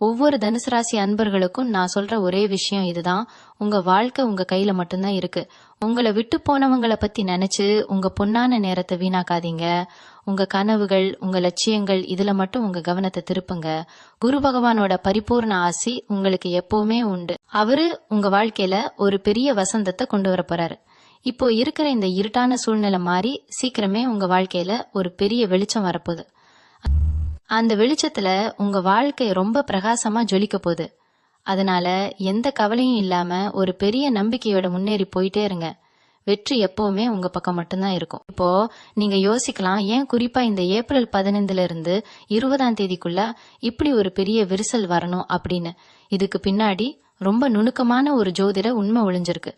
ஒவ்வொரு தனுசு ராசி அன்பர்களுக்கும் நான் சொல்ற ஒரே விஷயம் இதுதான்: உங்க வாழ்க்கை உங்க கையில மட்டும்தான் இருக்கு. உங்களை விட்டு போனவங்களை பத்தி நினைச்சு உங்க பொன்னான நேரத்தை வீணாக்காதீங்க. உங்க கனவுகள், உங்க லட்சியங்கள், இதுல மட்டும் உங்க கவனத்தை திருப்புங்க. குரு பகவானோட பரிபூர்ண ஆசி உங்களுக்கு எப்பவுமே உண்டு. அவரு உங்க வாழ்க்கையில ஒரு பெரிய வசந்தத்தை கொண்டு வர போறாரு. இப்போ இருக்கிற இந்த இருட்டான சூழ்நிலை மாறி சீக்கிரமே உங்க வாழ்க்கையில ஒரு பெரிய வெளிச்சம் வரப்போகுது. அந்த வெளிச்சத்துல உங்க வாழ்க்கை ரொம்ப பிரகாசமா ஜொலிக்க போகுது. அதனால எந்த கவலையும் இல்லாம ஒரு பெரிய நம்பிக்கையோட முன்னேறி போயிட்டே இருங்க. வெற்றி எப்பவுமே உங்க பக்கம் மட்டும்தான் இருக்கும். இப்போ நீங்க யோசிக்கலாம், ஏன் குறிப்பா இந்த ஏப்ரல் 15 இருந்து 20 இப்படி ஒரு பெரிய விரிசல் வரணும் அப்படின்னு. இதுக்கு பின்னாடி ரொம்ப நுணுக்கமான ஒரு ஜோதிட உண்மை ஒளிஞ்சிருக்கு.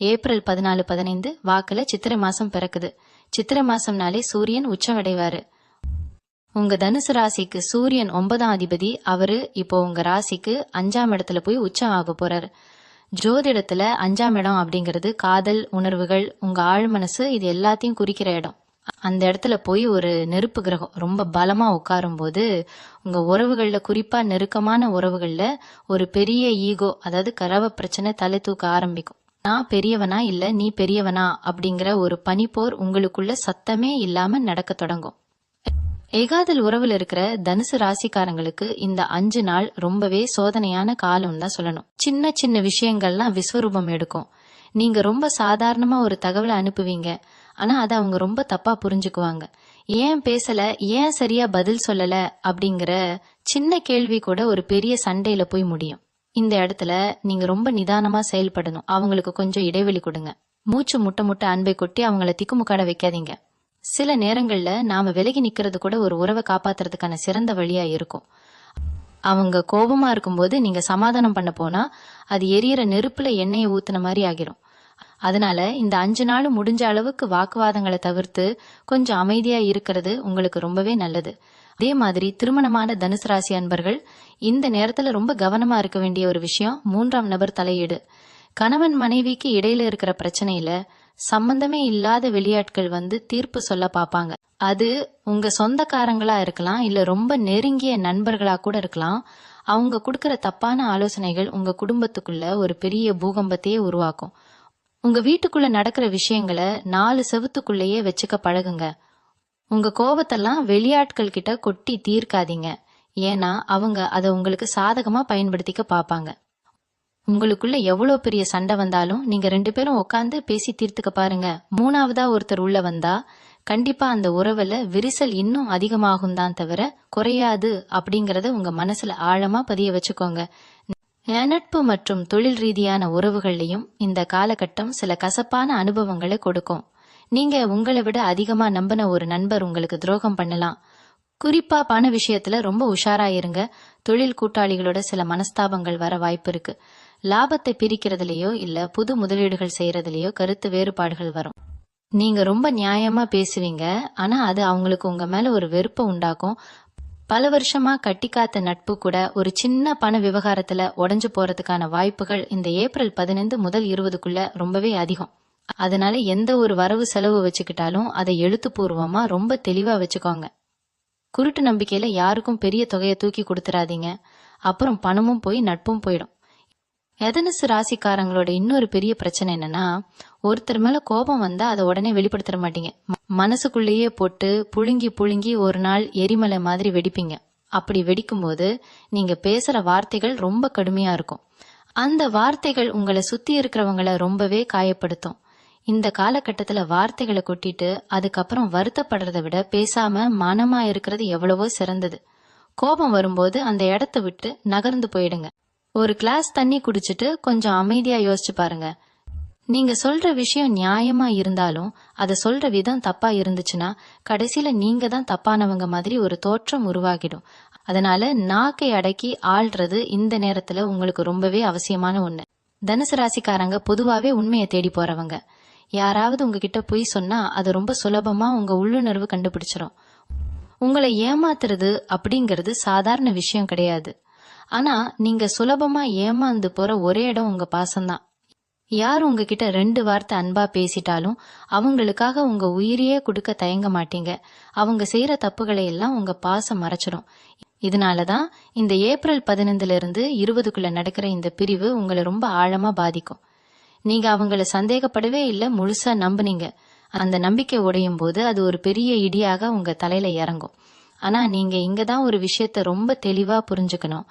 ஏப்ரல் 14, 15 வாக்குல சித்திரை மாசம் பிறக்குது. சித்திரை மாசம்னாலே சூரியன் உச்சமடைவாரு. உங்க தனுசு ராசிக்கு சூரியன் 9ஆம் அதிபதி. அவரு இப்போ உங்க ராசிக்கு 5ஆம் இடத்துல போய் உச்சம் ஆக போறாரு. ஜோதிடத்துல 5ஆம் இடம் அப்படிங்கிறது காதல், உணர்வுகள், உங்க ஆழ் மனசு, இது எல்லாத்தையும் குறிக்கிற இடம். அந்த இடத்துல போய் ஒரு நெருப்பு கிரகம் ரொம்ப பலமா உட்காரும் போது உங்க உறவுகள்ல, குறிப்பா நெருக்கமான உறவுகள்ல ஒரு பெரிய ஈகோ, அதாவது கரவ பிரச்சனை தலை தூக்க ஆரம்பிக்கும். நான் பெரியவனா இல்ல நீ பெரியவனா அப்படிங்கிற ஒரு பனிப்போர் உங்களுக்குள்ள சத்தமே இல்லாம நடக்க தொடங்கும். ஏகாதல் உறவுல இருக்கிற தனுசு ராசிக்காரங்களுக்கு இந்த 5 நாள் ரொம்பவே சோதனையான காலம் தான் சொல்லணும். சின்ன சின்ன விஷயங்கள்லாம் விஸ்வரூபம் எடுக்கும். நீங்க ரொம்ப சாதாரணமா ஒரு தகவலை அனுப்புவீங்க, ஆனா அதை அவங்க ரொம்ப தப்பா புரிஞ்சுக்குவாங்க. ஏன் பேசல, ஏன் சரியா பதில் சொல்லல அப்படிங்கிற சின்ன கேள்வி கூட ஒரு பெரிய சண்டையில போய் முடியும். இந்த இடத்துல நீங்க ரொம்ப நிதானமா செயல்படணும். அவங்களுக்கு கொஞ்சம் இடைவெளி கொடுங்க. மூச்சு முட்ட முட்ட அன்பை கொட்டி அவங்கள திக்குமுக்காட வைக்காதீங்க. சில நேரங்கள்ல நாம விலகி நிக்கிறது கூட ஒரு உறவை காப்பாத்துறதுக்கான சிறந்த வழியா இருக்கும். அவங்க கோபமா இருக்கும்போது நீங்க சமாதானம் பண்ண போனா அது எரியற நெருப்புல எண்ணெயை ஊத்துன மாதிரி ஆகிரும். அதனால இந்த 5 நாளும் முடிஞ்ச அளவுக்கு வாக்குவாதங்களை தவிர்த்து கொஞ்சம் அமைதியா இருக்கிறது உங்களுக்கு ரொம்பவே நல்லது. அதே மாதிரி திருமணமான தனுசு ராசி அன்பர்கள் இந்த நேரத்துல ரொம்ப கவனமா இருக்க வேண்டிய ஒரு விஷயம் 3ஆம் நபர் தலையீடு. கணவன் மனைவிக்கு இடையில இருக்கிற பிரச்சனையில சம்பந்தமே இல்லாத வெளியாட்கள் வந்து தீர்ப்பு சொல்ல பாப்பாங்க. அது உங்க சொந்தக்காரங்களா இருக்கலாம், இல்ல ரொம்ப நெருங்கிய நண்பர்களா கூட இருக்கலாம். அவங்க கொடுக்கற தப்பான ஆலோசனைகள் உங்க குடும்பத்துக்குள்ள ஒரு பெரிய பூகம்பத்தையே உருவாக்கும். உங்க வீட்டுக்குள்ள நடக்கிற விஷயங்களை 4 செவுத்துக்குள்ளேயே வச்சுக்க பழகுங்க. உங்க கோபத்தெல்லாம் வெளியாட்கள் கிட்ட கொட்டி தீர்க்காதீங்க. ஏன்னா அவங்க அதை உங்களுக்கு சாதகமா பயன்படுத்திக்க பாப்பாங்க. உங்களுக்குள்ள எவ்வளவு பெரிய சண்டை வந்தாலும் நீங்க 2 பேரும் உட்காந்து பேசி தீர்த்துக்க பாருங்க. 3ஆவதா ஒருத்தர் உள்ள வந்தா கண்டிப்பா அந்த உறவுல விரிசல் இன்னும் அதிகமாகும் தான் தவிர குறையாது அப்படிங்கறத உங்க மனசுல ஆழமா பதிய வச்சுக்கோங்க. நட்பு மற்றும் தொழில் ரீதியான உறவுகள்லையும் இந்த காலகட்டம் சில கசப்பான அனுபவங்களை கொடுக்கும். நீங்க உங்களை விட அதிகமா நம்பின ஒரு நண்பர் உங்களுக்கு துரோகம் பண்ணலாம். குறிப்பா பண விஷயத்துல ரொம்ப உஷாரா இருங்க. தொழில் கூட்டாளிகளோட சில மனஸ்தாபங்கள் வர வாய்ப்பு இருக்கு. லாபத்தை பிரிக்கிறதுலயோ இல்ல புது முதலீடுகள் செய்யறதுலயோ கருத்து வேறுபாடுகள் வரும். நீங்க ரொம்ப நியாயமா பேசுவீங்க, ஆனா அது அவங்களுக்கு உங்க மேல ஒரு வெறுப்பை உண்டாக்கும். பல வருஷமா கட்டி காத்த நட்பு கூட ஒரு சின்ன பண விவகாரத்துல உடைஞ்சு போறதுக்கான வாய்ப்புகள் இந்த ஏப்ரல் 15 முதல் 20க்குள்ள ரொம்பவே அதிகம். அதனால எந்த ஒரு வரவு செலவு வச்சுக்கிட்டாலும் அதை எழுத்துப்பூர்வமா ரொம்ப தெளிவா வச்சுக்கோங்க. குருட்டு நம்பிக்கையில யாருக்கும் பெரிய தொகையை தூக்கி கொடுத்துறாதீங்க. அப்புறம் பணமும் போய் நட்பும் போயிடும். எதனசு ராசிக்காரங்களோட இன்னொரு பெரிய பிரச்சனை என்னன்னா, ஒருத்தர் மேல கோபம் வந்தா அதை உடனே வெளிப்படுத்த மாட்டீங்க. மனசுக்குள்ளேயே போட்டு புழுங்கி புழுங்கி ஒரு நாள் எரிமலை மாதிரி வெடிப்பீங்க. அப்படி வெடிக்கும் போது நீங்க பேசுற வார்த்தைகள் ரொம்ப கடுமையா இருக்கும். அந்த வார்த்தைகள் உங்களை சுத்தி இருக்கிறவங்கள ரொம்பவே காயப்படுத்தும். இந்த காலகட்டத்துல வார்த்தைகளை கொட்டிட்டு அதுக்கப்புறம் வருத்தப்படுறதை விட பேசாம மனமா இருக்கிறது எவ்வளவோ சிறந்தது. கோபம் வரும்போது அந்த இடத்த விட்டு நகர்ந்து போயிடுங்க. ஒரு கிளாஸ் தண்ணி குடிச்சிட்டு கொஞ்சம் அமைதியா யோசிச்சு பாருங்க. நீங்க சொல்ற விஷயம் நியாயமா இருந்தாலும் அதை சொல்ற விதம் தப்பா இருந்துச்சுன்னா கடைசியில நீங்க தான் தப்பானவங்க மாதிரி ஒரு தோற்றம் உருவாகிடும். அதனால நாக்கை அடக்கி ஆள்றது இந்த நேரத்துல உங்களுக்கு ரொம்பவே அவசியமான ஒண்ணு. தனுசு ராசிக்காரங்க பொதுவாவே உண்மையை தேடி போறவங்க. யாராவது உங்ககிட்ட பொய் சொன்னா அது ரொம்ப சுலபமா உங்க உள்ளுணர்வு கண்டுபிடிச்சிடும். உங்களை ஏமாத்துறது அப்படிங்கிறது சாதாரண விஷயம் கிடையாது. ஆனா நீங்க சுலபமா ஏமாந்து போற ஒரே இடம் உங்க பாசம்தான். யார் உங்ககிட்ட 2 வார்த்தை அன்பா பேசிட்டாலும் அவங்களுக்காக உங்க உயிரையே கொடுக்க தயங்க மாட்டீங்க. அவங்க செய்யற தப்புகளை எல்லாம் உங்க பாசம் மறைச்சிடும். இதனாலதான் இந்த ஏப்ரல் 15 20க்குள்ள நடக்கிற இந்த பிரிவு உங்களை ரொம்ப ஆழமா பாதிக்கும். நீங்க அவங்கள சந்தேகப்படவே இல்லை, முழுசா நம்புனீங்க. அந்த நம்பிக்கை உடையும் போது அது ஒரு பெரிய இடியாக உங்க தலையில இறங்கும். ஆனா நீங்க இங்கதான் ஒரு விஷயத்த ரொம்ப தெளிவா புரிஞ்சுக்கணும்.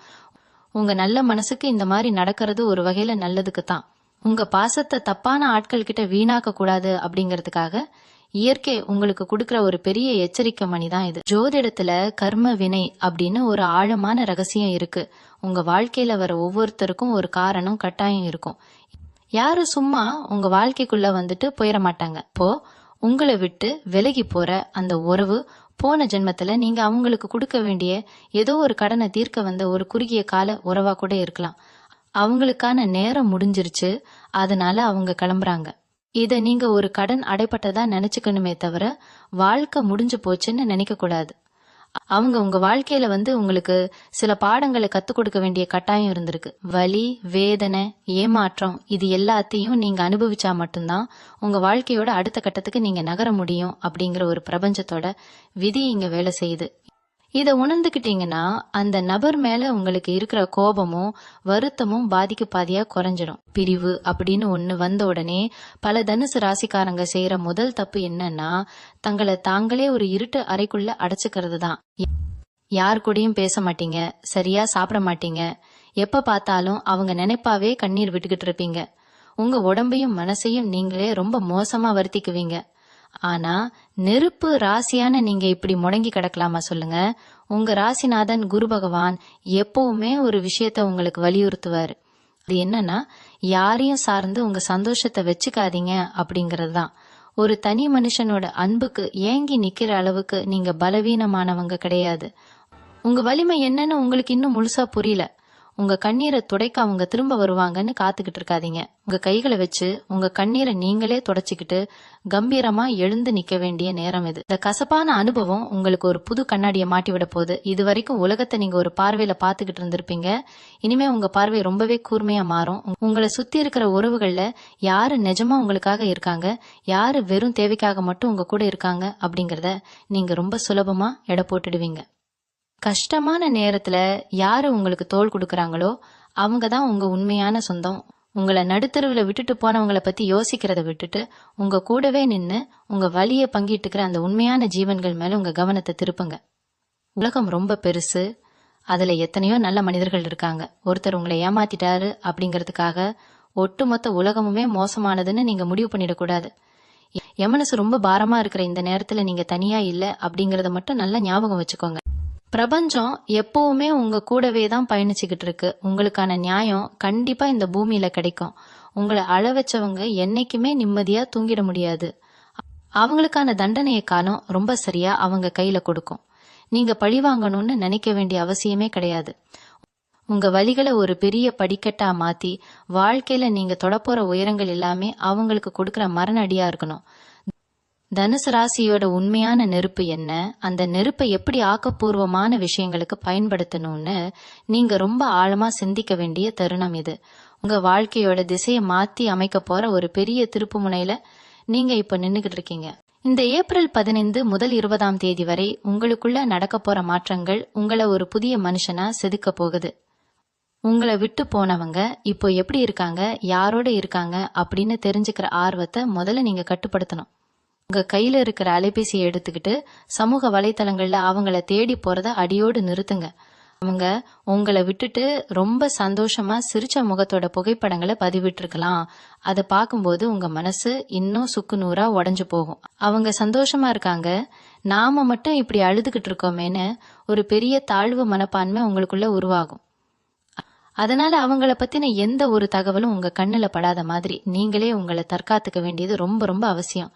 உங்க நல்ல மனசுக்கு இந்த மாதிரி நடக்கிறது ஒரு வகையில நல்லதுக்கு தான். உங்க பாசத்தை தப்பான ஆட்கள் கிட்ட வீணாக்க கூடாது அப்படிங்கறதுக்காக இயற்கை உங்களுக்கு கொடுக்கற ஒரு பெரிய எச்சரிக்கை மணி தான் இது. ஜோதிடத்துல கர்ம வினை அப்படின்னு ஒரு ஆழமான ரகசியம் இருக்கு. உங்க வாழ்க்கையில வர ஒவ்வொருத்தருக்கும் ஒரு காரணம் கட்டாயம் இருக்கும். யாரும் சும்மா உங்க வாழ்க்கைக்குள்ள வந்துட்டு போயிட மாட்டாங்க. இப்போ உங்களை விட்டு விலகி போற அந்த உறவு போன ஜென்மத்துல நீங்க அவங்களுக்கு கொடுக்க வேண்டிய ஏதோ ஒரு கடனை தீர்க்க வந்த ஒரு குறுகிய கால உறவா கூட இருக்கலாம். அவங்களுக்கான நேரம் முடிஞ்சிருச்சு, அதனால அவங்க கிளம்புறாங்க. இத நீங்க ஒரு கடன் அடைப்பட்டதா நினைச்சுக்கணுமே தவிர வாழ்க்கை முடிஞ்சு போச்சுன்னு நினைக்க கூடாது. அவங்க உங்க வாழ்க்கையில உங்களுக்கு சில பாடங்களை கத்துக் கொடுக்க வேண்டிய கட்டாயம் இருந்திருக்கு. வலி, வேதனை, ஏமாற்றம் இது எல்லாத்தையும் நீங்க அனுபவிச்சா மட்டும்தான் உங்க வாழ்க்கையோட அடுத்த கட்டத்துக்கு நீங்க நகர முடியும் அப்படிங்கிற ஒரு பிரபஞ்சத்தோட விதி இங்க வேலை செய்யுது. இத உணர்ந்துகிட்டீங்கன்னா அந்த நபர் மேல உங்களுக்கு இருக்கிற கோபமும் வருத்தமும் பாதிக்கு பாதியா குறைஞ்சிடும். பிரிவு அப்படின்னு ஒண்ணு வந்த உடனே பல தனுசு ராசிக்காரங்க செய்யற முதல் தப்பு என்னன்னா, தங்களை தாங்களே ஒரு இருட்டு அறைக்குள்ள அடைச்சுக்கிறது தான். யார் கூடயும் பேச மாட்டீங்க, சரியா சாப்பிட மாட்டீங்க, எப்ப பார்த்தாலும் அவங்க நினைப்பாவே கண்ணீர் விட்டுக்கிட்டு இருப்பீங்க. உங்க உடம்பையும் மனசையும் நீங்களே ரொம்ப மோசமா வருத்திக்குவீங்க. ஆனா நெருப்பு ராசியான நீங்க இப்படி முடங்கி கிடக்கலாமா சொல்லுங்க? உங்க ராசிநாதன் குரு பகவான் எப்பவுமே ஒரு விஷயத்த உங்களுக்கு வலியுறுத்துவாரு. அது என்னன்னா, யாரையும் சார்ந்து உங்க சந்தோஷத்தை வச்சுக்காதீங்க அப்படிங்கறது தான். ஒரு தனி மனுஷனோட அன்புக்கு ஏங்கி நிக்கிற அளவுக்கு நீங்க பலவீனமானவங்க கிடையாது. உங்க வலிமை என்னன்னு உங்களுக்கு இன்னும் முழுசா புரியல. உங்க கண்ணீரை துடைக்க அவங்க திரும்ப வருவாங்கன்னு காத்துக்கிட்டு இருக்காதீங்க. உங்க கைகளை வச்சு உங்க கண்ணீரை நீங்களே துடைச்சுக்கிட்டு கம்பீரமா எழுந்து நிக்க வேண்டிய நேரம் இது. இந்த கசப்பான அனுபவம் உங்களுக்கு ஒரு புது கண்ணாடியை மாட்டி விட போகுது. இது வரைக்கும் உலகத்தை நீங்க ஒரு பார்வையில பாத்துக்கிட்டு இருந்திருப்பீங்க. இனிமே உங்க பார்வை ரொம்பவே கூர்மையா மாறும். உங்களை சுத்தி இருக்கிற உறவுகள்ல யாரு நிஜமா உங்களுக்காக இருக்காங்க, யாரு வெறும் தேவைக்காக மட்டும் உங்க கூட இருக்காங்க அப்படிங்கறத நீங்க ரொம்ப சுலபமா எடை போட்டுடுவீங்க. கஷ்டமான நேரத்துல யாரு உங்களுக்கு தோள் கொடுக்கறாங்களோ அவங்கதான் உங்க உண்மையான சொந்தம். உங்களை நடுத்தருவுல விட்டுட்டு போனவங்களை பத்தி யோசிக்கிறத விட்டுட்டு உங்க கூடவே நின்னு உங்க வலியை பங்கிட்டுக்கிற அந்த உண்மையான ஜீவன்கள் மேல உங்க கவனத்தை திருப்புங்க. உலகம் ரொம்ப பெருசு, அதுல எத்தனையோ நல்ல மனிதர்கள் இருக்காங்க. ஒருத்தர் உங்களை ஏமாத்திட்டாரு அப்படிங்கறதுக்காக ஒட்டுமொத்த உலகமுமே மோசமானதுன்னு நீங்க முடிவு பண்ணிடக்கூடாது. என் மனசு ரொம்ப பாரமா இருக்கிற இந்த நேரத்துல நீங்க தனியா இல்ல அப்படிங்கறத மட்டும் நல்லா ஞாபகம் வச்சுக்கோங்க. பிரபஞ்சம் எப்பவுமே உங்க கூடவே தான் பயணிச்சுக்கிட்டு இருக்கு. உங்களுக்கான நியாயம் கண்டிப்பா இந்த பூமியில கிடைக்கும். உங்களை அழ வச்சவங்க என்னைக்குமே நிம்மதியா தூங்கிட முடியாது. அவங்களுக்கான தண்டனையை காலம் ரொம்ப சரியா அவங்க கையில கொடுக்கும். நீங்க பழி வாங்கணும்னு நினைக்க வேண்டிய அவசியமே கிடையாது. உங்க வழிகளை ஒரு பெரிய படிக்கட்டா மாத்தி வாழ்க்கையில நீங்க தொடப்போற உயரங்கள் எல்லாமே அவங்களுக்கு கொடுக்கற மரண அடியா இருக்கணும். தனுசு ராசியோட உண்மையான நெருப்பு என்ன, அந்த நெருப்பை எப்படி ஆக்கப்பூர்வமான விஷயங்களுக்கு பயன்படுத்தணும்னு நீங்க ரொம்ப ஆழமா சிந்திக்க வேண்டிய தருணம் இது. உங்க வாழ்க்கையோட திசையை மாத்தி அமைக்க போற ஒரு பெரிய திருப்பு முனையில நீங்க இப்ப நின்னுகிட்டு இருக்கீங்க. இந்த ஏப்ரல் 15 முதல் 20ஆம் தேதி வரை உங்களுக்குள்ள நடக்க போற மாற்றங்கள் உங்களை ஒரு புதிய மனுஷனா செதுக்க போகுது. உங்களை விட்டு போனவங்க இப்போ எப்படி இருக்காங்க, யாரோட இருக்காங்க அப்படின்னு தெரிஞ்சுக்கிற ஆர்வத்தை முதல்ல நீங்க கட்டுப்படுத்தணும். உங்க கையில இருக்கிற அலைபேசியை எடுத்துக்கிட்டு சமூக வலைத்தளங்கள்ல அவங்கள தேடி போறத அடியோடு நிறுத்துங்க. அவங்க உங்களை விட்டுட்டு ரொம்ப சந்தோஷமா சிரிச்ச முகத்தோட புகைப்படங்களை பதிவிட்டு இருக்கலாம். அதை பார்க்கும்போது உங்க மனசு இன்னும் சுக்குநூறா உடைஞ்சு போகும். அவங்க சந்தோஷமா இருக்காங்க, நாம மட்டும் இப்படி அழுதுகிட்டு இருக்கோமேன்னு ஒரு பெரிய தாழ்வு மனப்பான்மை உங்களுக்குள்ள உருவாகும். அதனால அவங்கள பத்தின எந்த ஒரு தகவலும் உங்க கண்ணுல படாத மாதிரி நீங்களே உங்களை தற்காத்துக்க வேண்டியது ரொம்ப ரொம்ப அவசியம்.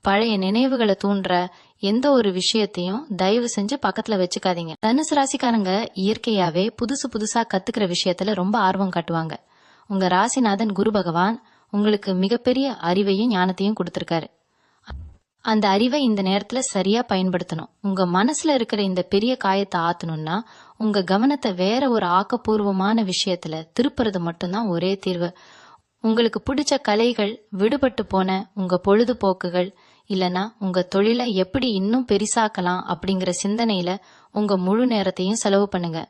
பழைய நினைவுகளை தூண்டுற எந்த ஒரு விஷயத்தையும் தயவு செஞ்சு பக்கத்துல வச்சுக்காதீங்க. தனுசு ராசிக்காரங்க இயற்கையாவே புதுசா கத்துக்கிற விஷயத்துல ரொம்ப ஆர்வம் காட்டுவாங்க. உங்க ராசிநாதன் குரு பகவான் உங்களுக்கு மிகப்பெரிய அறிவையும் ஞானத்தையும் கொடுத்திருக்காரு. அந்த அறிவை இந்த நேரத்துல சரியா பயன்படுத்தணும். உங்க மனசுல இருக்கிற இந்த பெரிய காயத்தை ஆத்தணும்னா உங்க கவனத்தை வேற ஒரு ஆக்கப்பூர்வமான விஷயத்துல திருப்புறது மட்டும்தான் ஒரே தீர்வு. உங்களுக்கு பிடிச்ச கலைகள், விடுபட்டு போன உங்க பொழுதுபோக்குகள், இல்லனா உங்க தொழிலை எப்படி இன்னும் பெரிசாக்கலாம் அப்படிங்கிற சிந்தனையில உங்க முழு நேரத்தையும் செலவு பண்ணுங்க.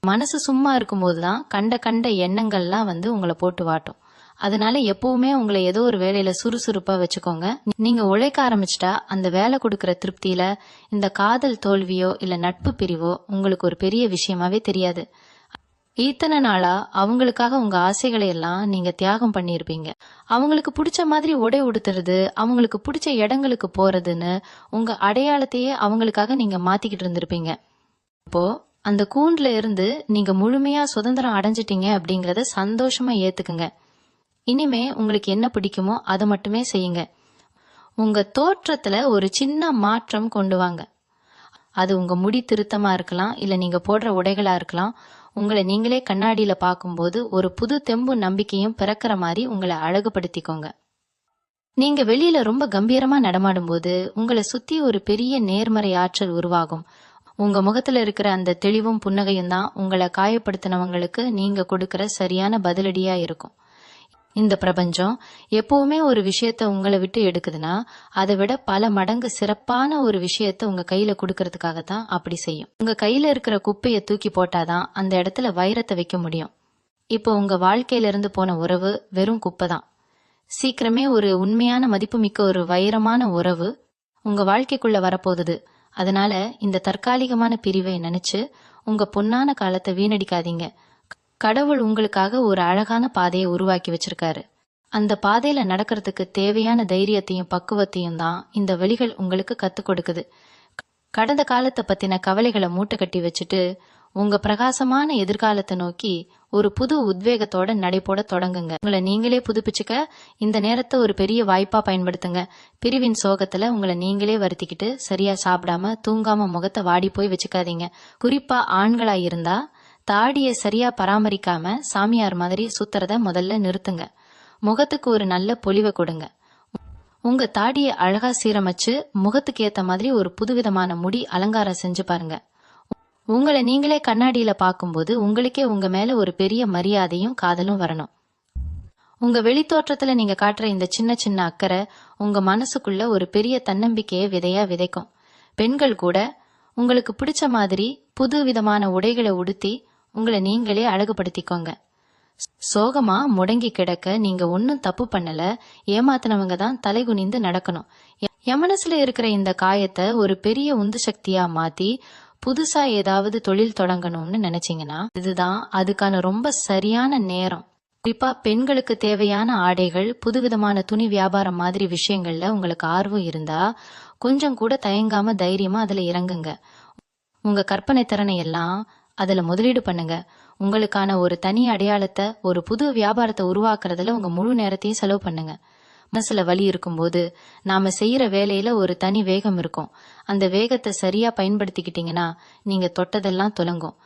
மனசு சும்மா இருக்கும்போதுதான் கண்ட எண்ணங்கள்லாம் உங்களை போட்டு வாட்டும். அதனால எப்பவுமே உங்களை ஏதோ ஒரு வேலையில சுறுசுறுப்பா வச்சுக்கோங்க. நீங்க உழைக்க ஆரம்பிச்சிட்டா அந்த வேலை கொடுக்கற திருப்தியில இந்த காதல் தோல்வியோ இல்ல நட்பு பிரிவோ உங்களுக்கு ஒரு பெரிய விஷயமாவே தெரியாது. இத்தனை நாளா அவங்களுக்காக உங்க ஆசைகளை எல்லாம் நீங்க தியாகம் பண்ணிருப்பீங்க. அவங்களுக்கு பிடிச்ச மாதிரி உடை உடுத்துறது, அவங்களுக்கு பிடிச்ச இடங்களுக்கு போறதுன்னு உங்க அடையாளத்தையே அவங்களுக்காக நீங்க மாத்திக்கிட்டு இருந்திருப்பீங்க. இப்போ அந்த கூண்டுல இருந்து நீங்க முழுமையா சுதந்திரம் அடைஞ்சிட்டீங்க அப்படிங்கறத சந்தோஷமா ஏத்துக்குங்க. இனிமே உங்களுக்கு என்ன பிடிக்குமோ அதை மட்டுமே செய்யுங்க. உங்க தோற்றத்துல ஒரு சின்ன மாற்றம் கொண்டு வாங்க. அது உங்க முடி திருத்தமா இருக்கலாம், இல்ல நீங்க போடுற உடைகளா இருக்கலாம். உங்களை நீங்களே கண்ணாடியில பார்க்கும்போது ஒரு புது தெம்பு நம்பிக்கையும் பிறக்கிற மாதிரி உங்களை அழகுபடுத்திக்கோங்க. நீங்க வெளியில ரொம்ப கம்பீரமா நடமாடும் போது உங்களை சுத்தி ஒரு பெரிய நேர்மறை ஆற்றல் உருவாகும். உங்க முகத்துல இருக்கிற அந்த தெளிவும் புன்னகையும் தான் உங்களை காயப்படுத்தினவங்களுக்கு நீங்க கொடுக்கிற சரியான பதிலடியா இருக்கும். இந்த பிரபஞ்சம் எப்பவுமே ஒரு விஷயத்த உங்களை விட்டு எடுக்குதுன்னா அதை விட பல மடங்கு சிறப்பான ஒரு விஷயத்த உங்க கையில கொடுக்கறதுக்காகத்தான் அப்படி செய்யும். உங்க கையில இருக்கிற குப்பையை தூக்கி போட்டாதான் அந்த இடத்துல வைரத்தை வைக்க முடியும். இப்போ உங்க வாழ்க்கையில இருந்து போன உறவு வெறும் குப்பை தான். சீக்கிரமே ஒரு உண்மையான மதிப்புமிக்க ஒரு வைரமான உறவு உங்க வாழ்க்கைக்குள்ள வரப்போகுது. அதனால இந்த தற்காலிகமான பிரிவை நினைச்சு உங்க பொன்னான காலத்தை வீணடிக்காதீங்க. கடவுள் உங்களுக்காக ஒரு அழகான பாதையை உருவாக்கி வச்சிருக்காரு. அந்த பாதையில நடக்கிறதுக்கு தேவையான தைரியத்தையும் பக்குவத்தையும் தான் இந்த வழிகள் உங்களுக்கு கத்துக் கொடுக்குது. கடந்த காலத்தை பத்தின கவலைகளை மூட்டை கட்டி வச்சுட்டு உங்க பிரகாசமான எதிர்காலத்தை நோக்கி ஒரு புது உத்வேகத்தோட நடைபோட தொடங்குங்க. உங்களை நீங்களே புதுப்பிச்சுக்க இந்த நேரத்தை ஒரு பெரிய வாய்ப்பா பயன்படுத்துங்க. பிரிவின் சோகத்துல உங்களை நீங்களே வருத்திக்கிட்டு சரியா சாப்பிடாம தூங்காம முகத்தை வாடி போய் வச்சுக்காதீங்க. குறிப்பா ஆண்களா இருந்தா தாடியை சரியா பராமரிக்காம சாமியார் மாதிரி சுத்துறத முதல்ல நிறுத்துங்க. முகத்துக்கு ஒரு நல்ல பொலிவை கொடுங்க. உங்க தாடியை அழகா சீரமைச்சு முகத்துக்கு ஏத்த மாதிரி ஒரு புதுவிதமான முடி அலங்காரம் செஞ்சு பாருங்க. உங்களை நீங்களே கண்ணாடியில பார்க்கும்போது உங்களுக்கே உங்க மேல ஒரு பெரிய மரியாதையும் காதலும் வரணும். உங்க வெளித்தோற்றத்துல நீங்க காட்டுற இந்த சின்ன சின்ன அக்கறை உங்க மனசுக்குள்ள ஒரு பெரிய தன்னம்பிக்கையை விதையா விதைக்கும். பெண்கள் கூட உங்களுக்கு பிடிச்ச மாதிரி புது விதமான உடைகளை உடுத்தி உங்களை நீங்களே அழகுபடுத்திக்கோங்க. சோகமா முடங்கி கிடக்க நீங்க ஒன்னும் தப்பு பண்ணல, ஏமாத்தினவங்க தான் தலைகுனிந்து நடக்கணும். என் மனசுல இருக்கிற இந்த காயத்தை ஒரு பெரிய உந்து சக்தியா மாத்தி புதுசா ஏதாவது தொழில் தொடங்கணும்னு நினைச்சீங்கன்னா இதுதான் அதுக்கான ரொம்ப சரியான நேரம். குறிப்பா பெண்களுக்கு தேவையான ஆடைகள், புதுவிதமான துணி வியாபாரம் மாதிரி விஷயங்கள்ல உங்களுக்கு ஆர்வம் இருந்தா கொஞ்சம் கூட தயங்காம தைரியமா அதுல இறங்குங்க. உங்க கற்பனை திறனை எல்லாம் அதுல முதலீடு பண்ணுங்க. உங்களுக்கான ஒரு தனி அடையாளத்தை, ஒரு புது வியாபாரத்தை உருவாக்குறதுல உங்க முழு நேரத்தையும் செலவு பண்ணுங்க. மனசுல வலி இருக்கும்போது நாம செய்யற வேலையில ஒரு தனி வேகம் இருக்கும். அந்த வேகத்தை சரியா பயன்படுத்திக்கிட்டீங்கன்னா நீங்க தொட்டதெல்லாம் துலங்கும்.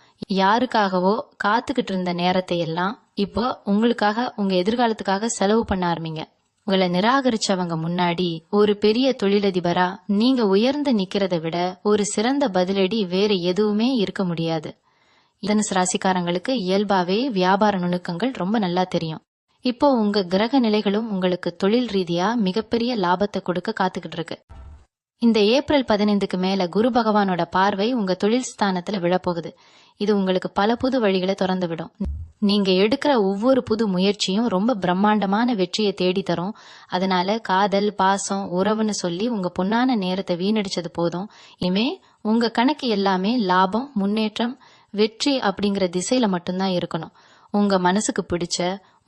யாருக்காகவோ காத்துக்கிட்டு இருந்த நேரத்தை எல்லாம் இப்போ உங்களுக்காக, உங்க எதிர்காலத்துக்காக செலவு பண்ண ஆரம்பிங்க. உங்களை நிராகரிச்சவங்க முன்னாடி ஒரு பெரிய தொழிலதிபரா நீங்க உயர்ந்து நிக்கிறதை விட ஒரு சிறந்த பதிலடி வேற எதுவுமே இருக்க முடியாது. தனுசு ராசிக்காரங்களுக்கு இயல்பாவே வியாபார நுணுக்கங்கள் ரொம்ப நல்லா தெரியும். இப்போ உங்க கிரக நிலைகளும் உங்களுக்கு தொழில் ரீதியா மிகப்பெரிய லாபத்தை கொடுக்க காத்துக்கிட்டு இருக்கு. இந்த ஏப்ரல் 15க்கு மேல குரு பகவானோட பார்வை உங்க தொழில் ஸ்தானத்துல விழப்போகுது. இது உங்களுக்கு பல புது வழிகளை திறந்து விடும். நீங்க எடுக்கிற ஒவ்வொரு புது முயற்சியும் ரொம்ப பிரம்மாண்டமான வெற்றியை தேடி தரும். அதனால காதல், பாசம், உறவுன்னு சொல்லி உங்க பொன்னான நேரத்தை வீணடிச்சது போதும். இனிமே உங்க கணக்கு எல்லாமே லாபம், முன்னேற்றம், வெற்றி அப்படிங்கிற திசையில மட்டும்தான் இருக்கணும். உங்க மனசுக்கு பிடிச்ச,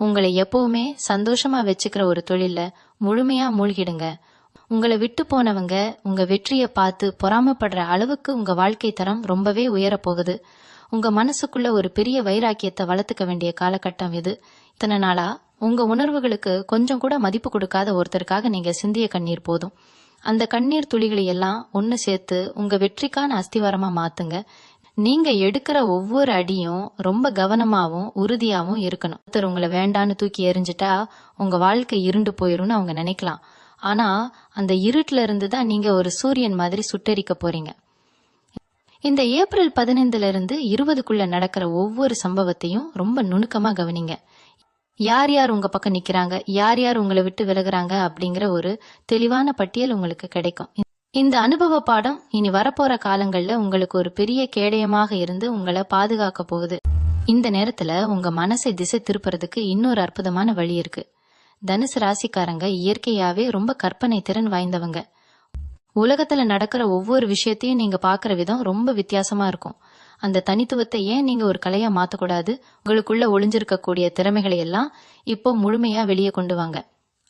உங்களை எப்பவுமே சந்தோஷமா வச்சுக்கிற ஒரு தொழில முழுமையா மூழ்கிடுங்க. உங்களை விட்டு போனவங்க உங்க வெற்றியை பார்த்து பொறாமப்படுற அளவுக்கு உங்க வாழ்க்கை தரம் ரொம்பவே உயரப் போகுது. உங்க மனசுக்குள்ள ஒரு பெரிய வைராக்கியத்தை வளர்த்துக்க வேண்டிய காலகட்டம் இது. இத்தனை நாளா உங்க உணர்வுகளுக்கு கொஞ்சம் கூட மதிப்பு கொடுக்காத ஒருத்தருக்காக நீங்க சிந்திய கண்ணீர் போதும். அந்த கண்ணீர் துளிகளை எல்லாம் ஒன்னு சேர்த்து உங்க வெற்றிக்கான அஸ்திவாரமா மாத்துங்க. நீங்க எடுக்கிற ஒவ்வொரு அடியும் ரொம்ப கவனமாவும் உறுதியாவும் இருக்கணும். ஒருத்தர் உங்களை வேண்டான்னு தூக்கி எறிஞ்சிட்டா உங்க வாழ்க்கை இருண்டு போயிரும்னு அவங்க நினைக்கலாம். ஆனா அந்த இருட்டுல இருந்துதான் நீங்க ஒரு சூரியன் மாதிரி சுட்டெரிக்க போறீங்க. இந்த ஏப்ரல் 15ல இருந்து 20க்குள்ள நடக்கிற ஒவ்வொரு சம்பவத்தையும் ரொம்ப நுணுக்கமா கவனிங்க. யார் யார் உங்க பக்கம் நிக்கிறாங்க, யார் யார் உங்களை விட்டு விலகுறாங்க அப்படிங்கிற ஒரு தெளிவான பட்டியல் உங்களுக்கு கிடைக்கும். இந்த அனுபவ பாடம் இனி வரப்போற காலங்கள்ல உங்களுக்கு ஒரு பெரிய கேடயமாக இருந்து உங்களை பாதுகாக்க போகுது. இந்த நேரத்துல உங்க மனசை திசை திருப்புறதுக்கு இன்னொரு அற்புதமான வழி இருக்கு. தனுசு ராசிக்காரங்க இயற்கையாவே ரொம்ப கற்பனை திறன் வாய்ந்தவங்க. உலகத்துல நடக்கிற ஒவ்வொரு விஷயத்தையும் நீங்க பாக்குற விதம் ரொம்ப வித்தியாசமா இருக்கும். அந்த தனித்துவத்தை ஏன் நீங்க ஒரு கலையா மாத்தக்கூடாது? உங்களுக்குள்ள ஒளிஞ்சிருக்கக்கூடிய திறமைகளை எல்லாம் இப்போ முழுமையா வெளியே கொண்டு வாங்க.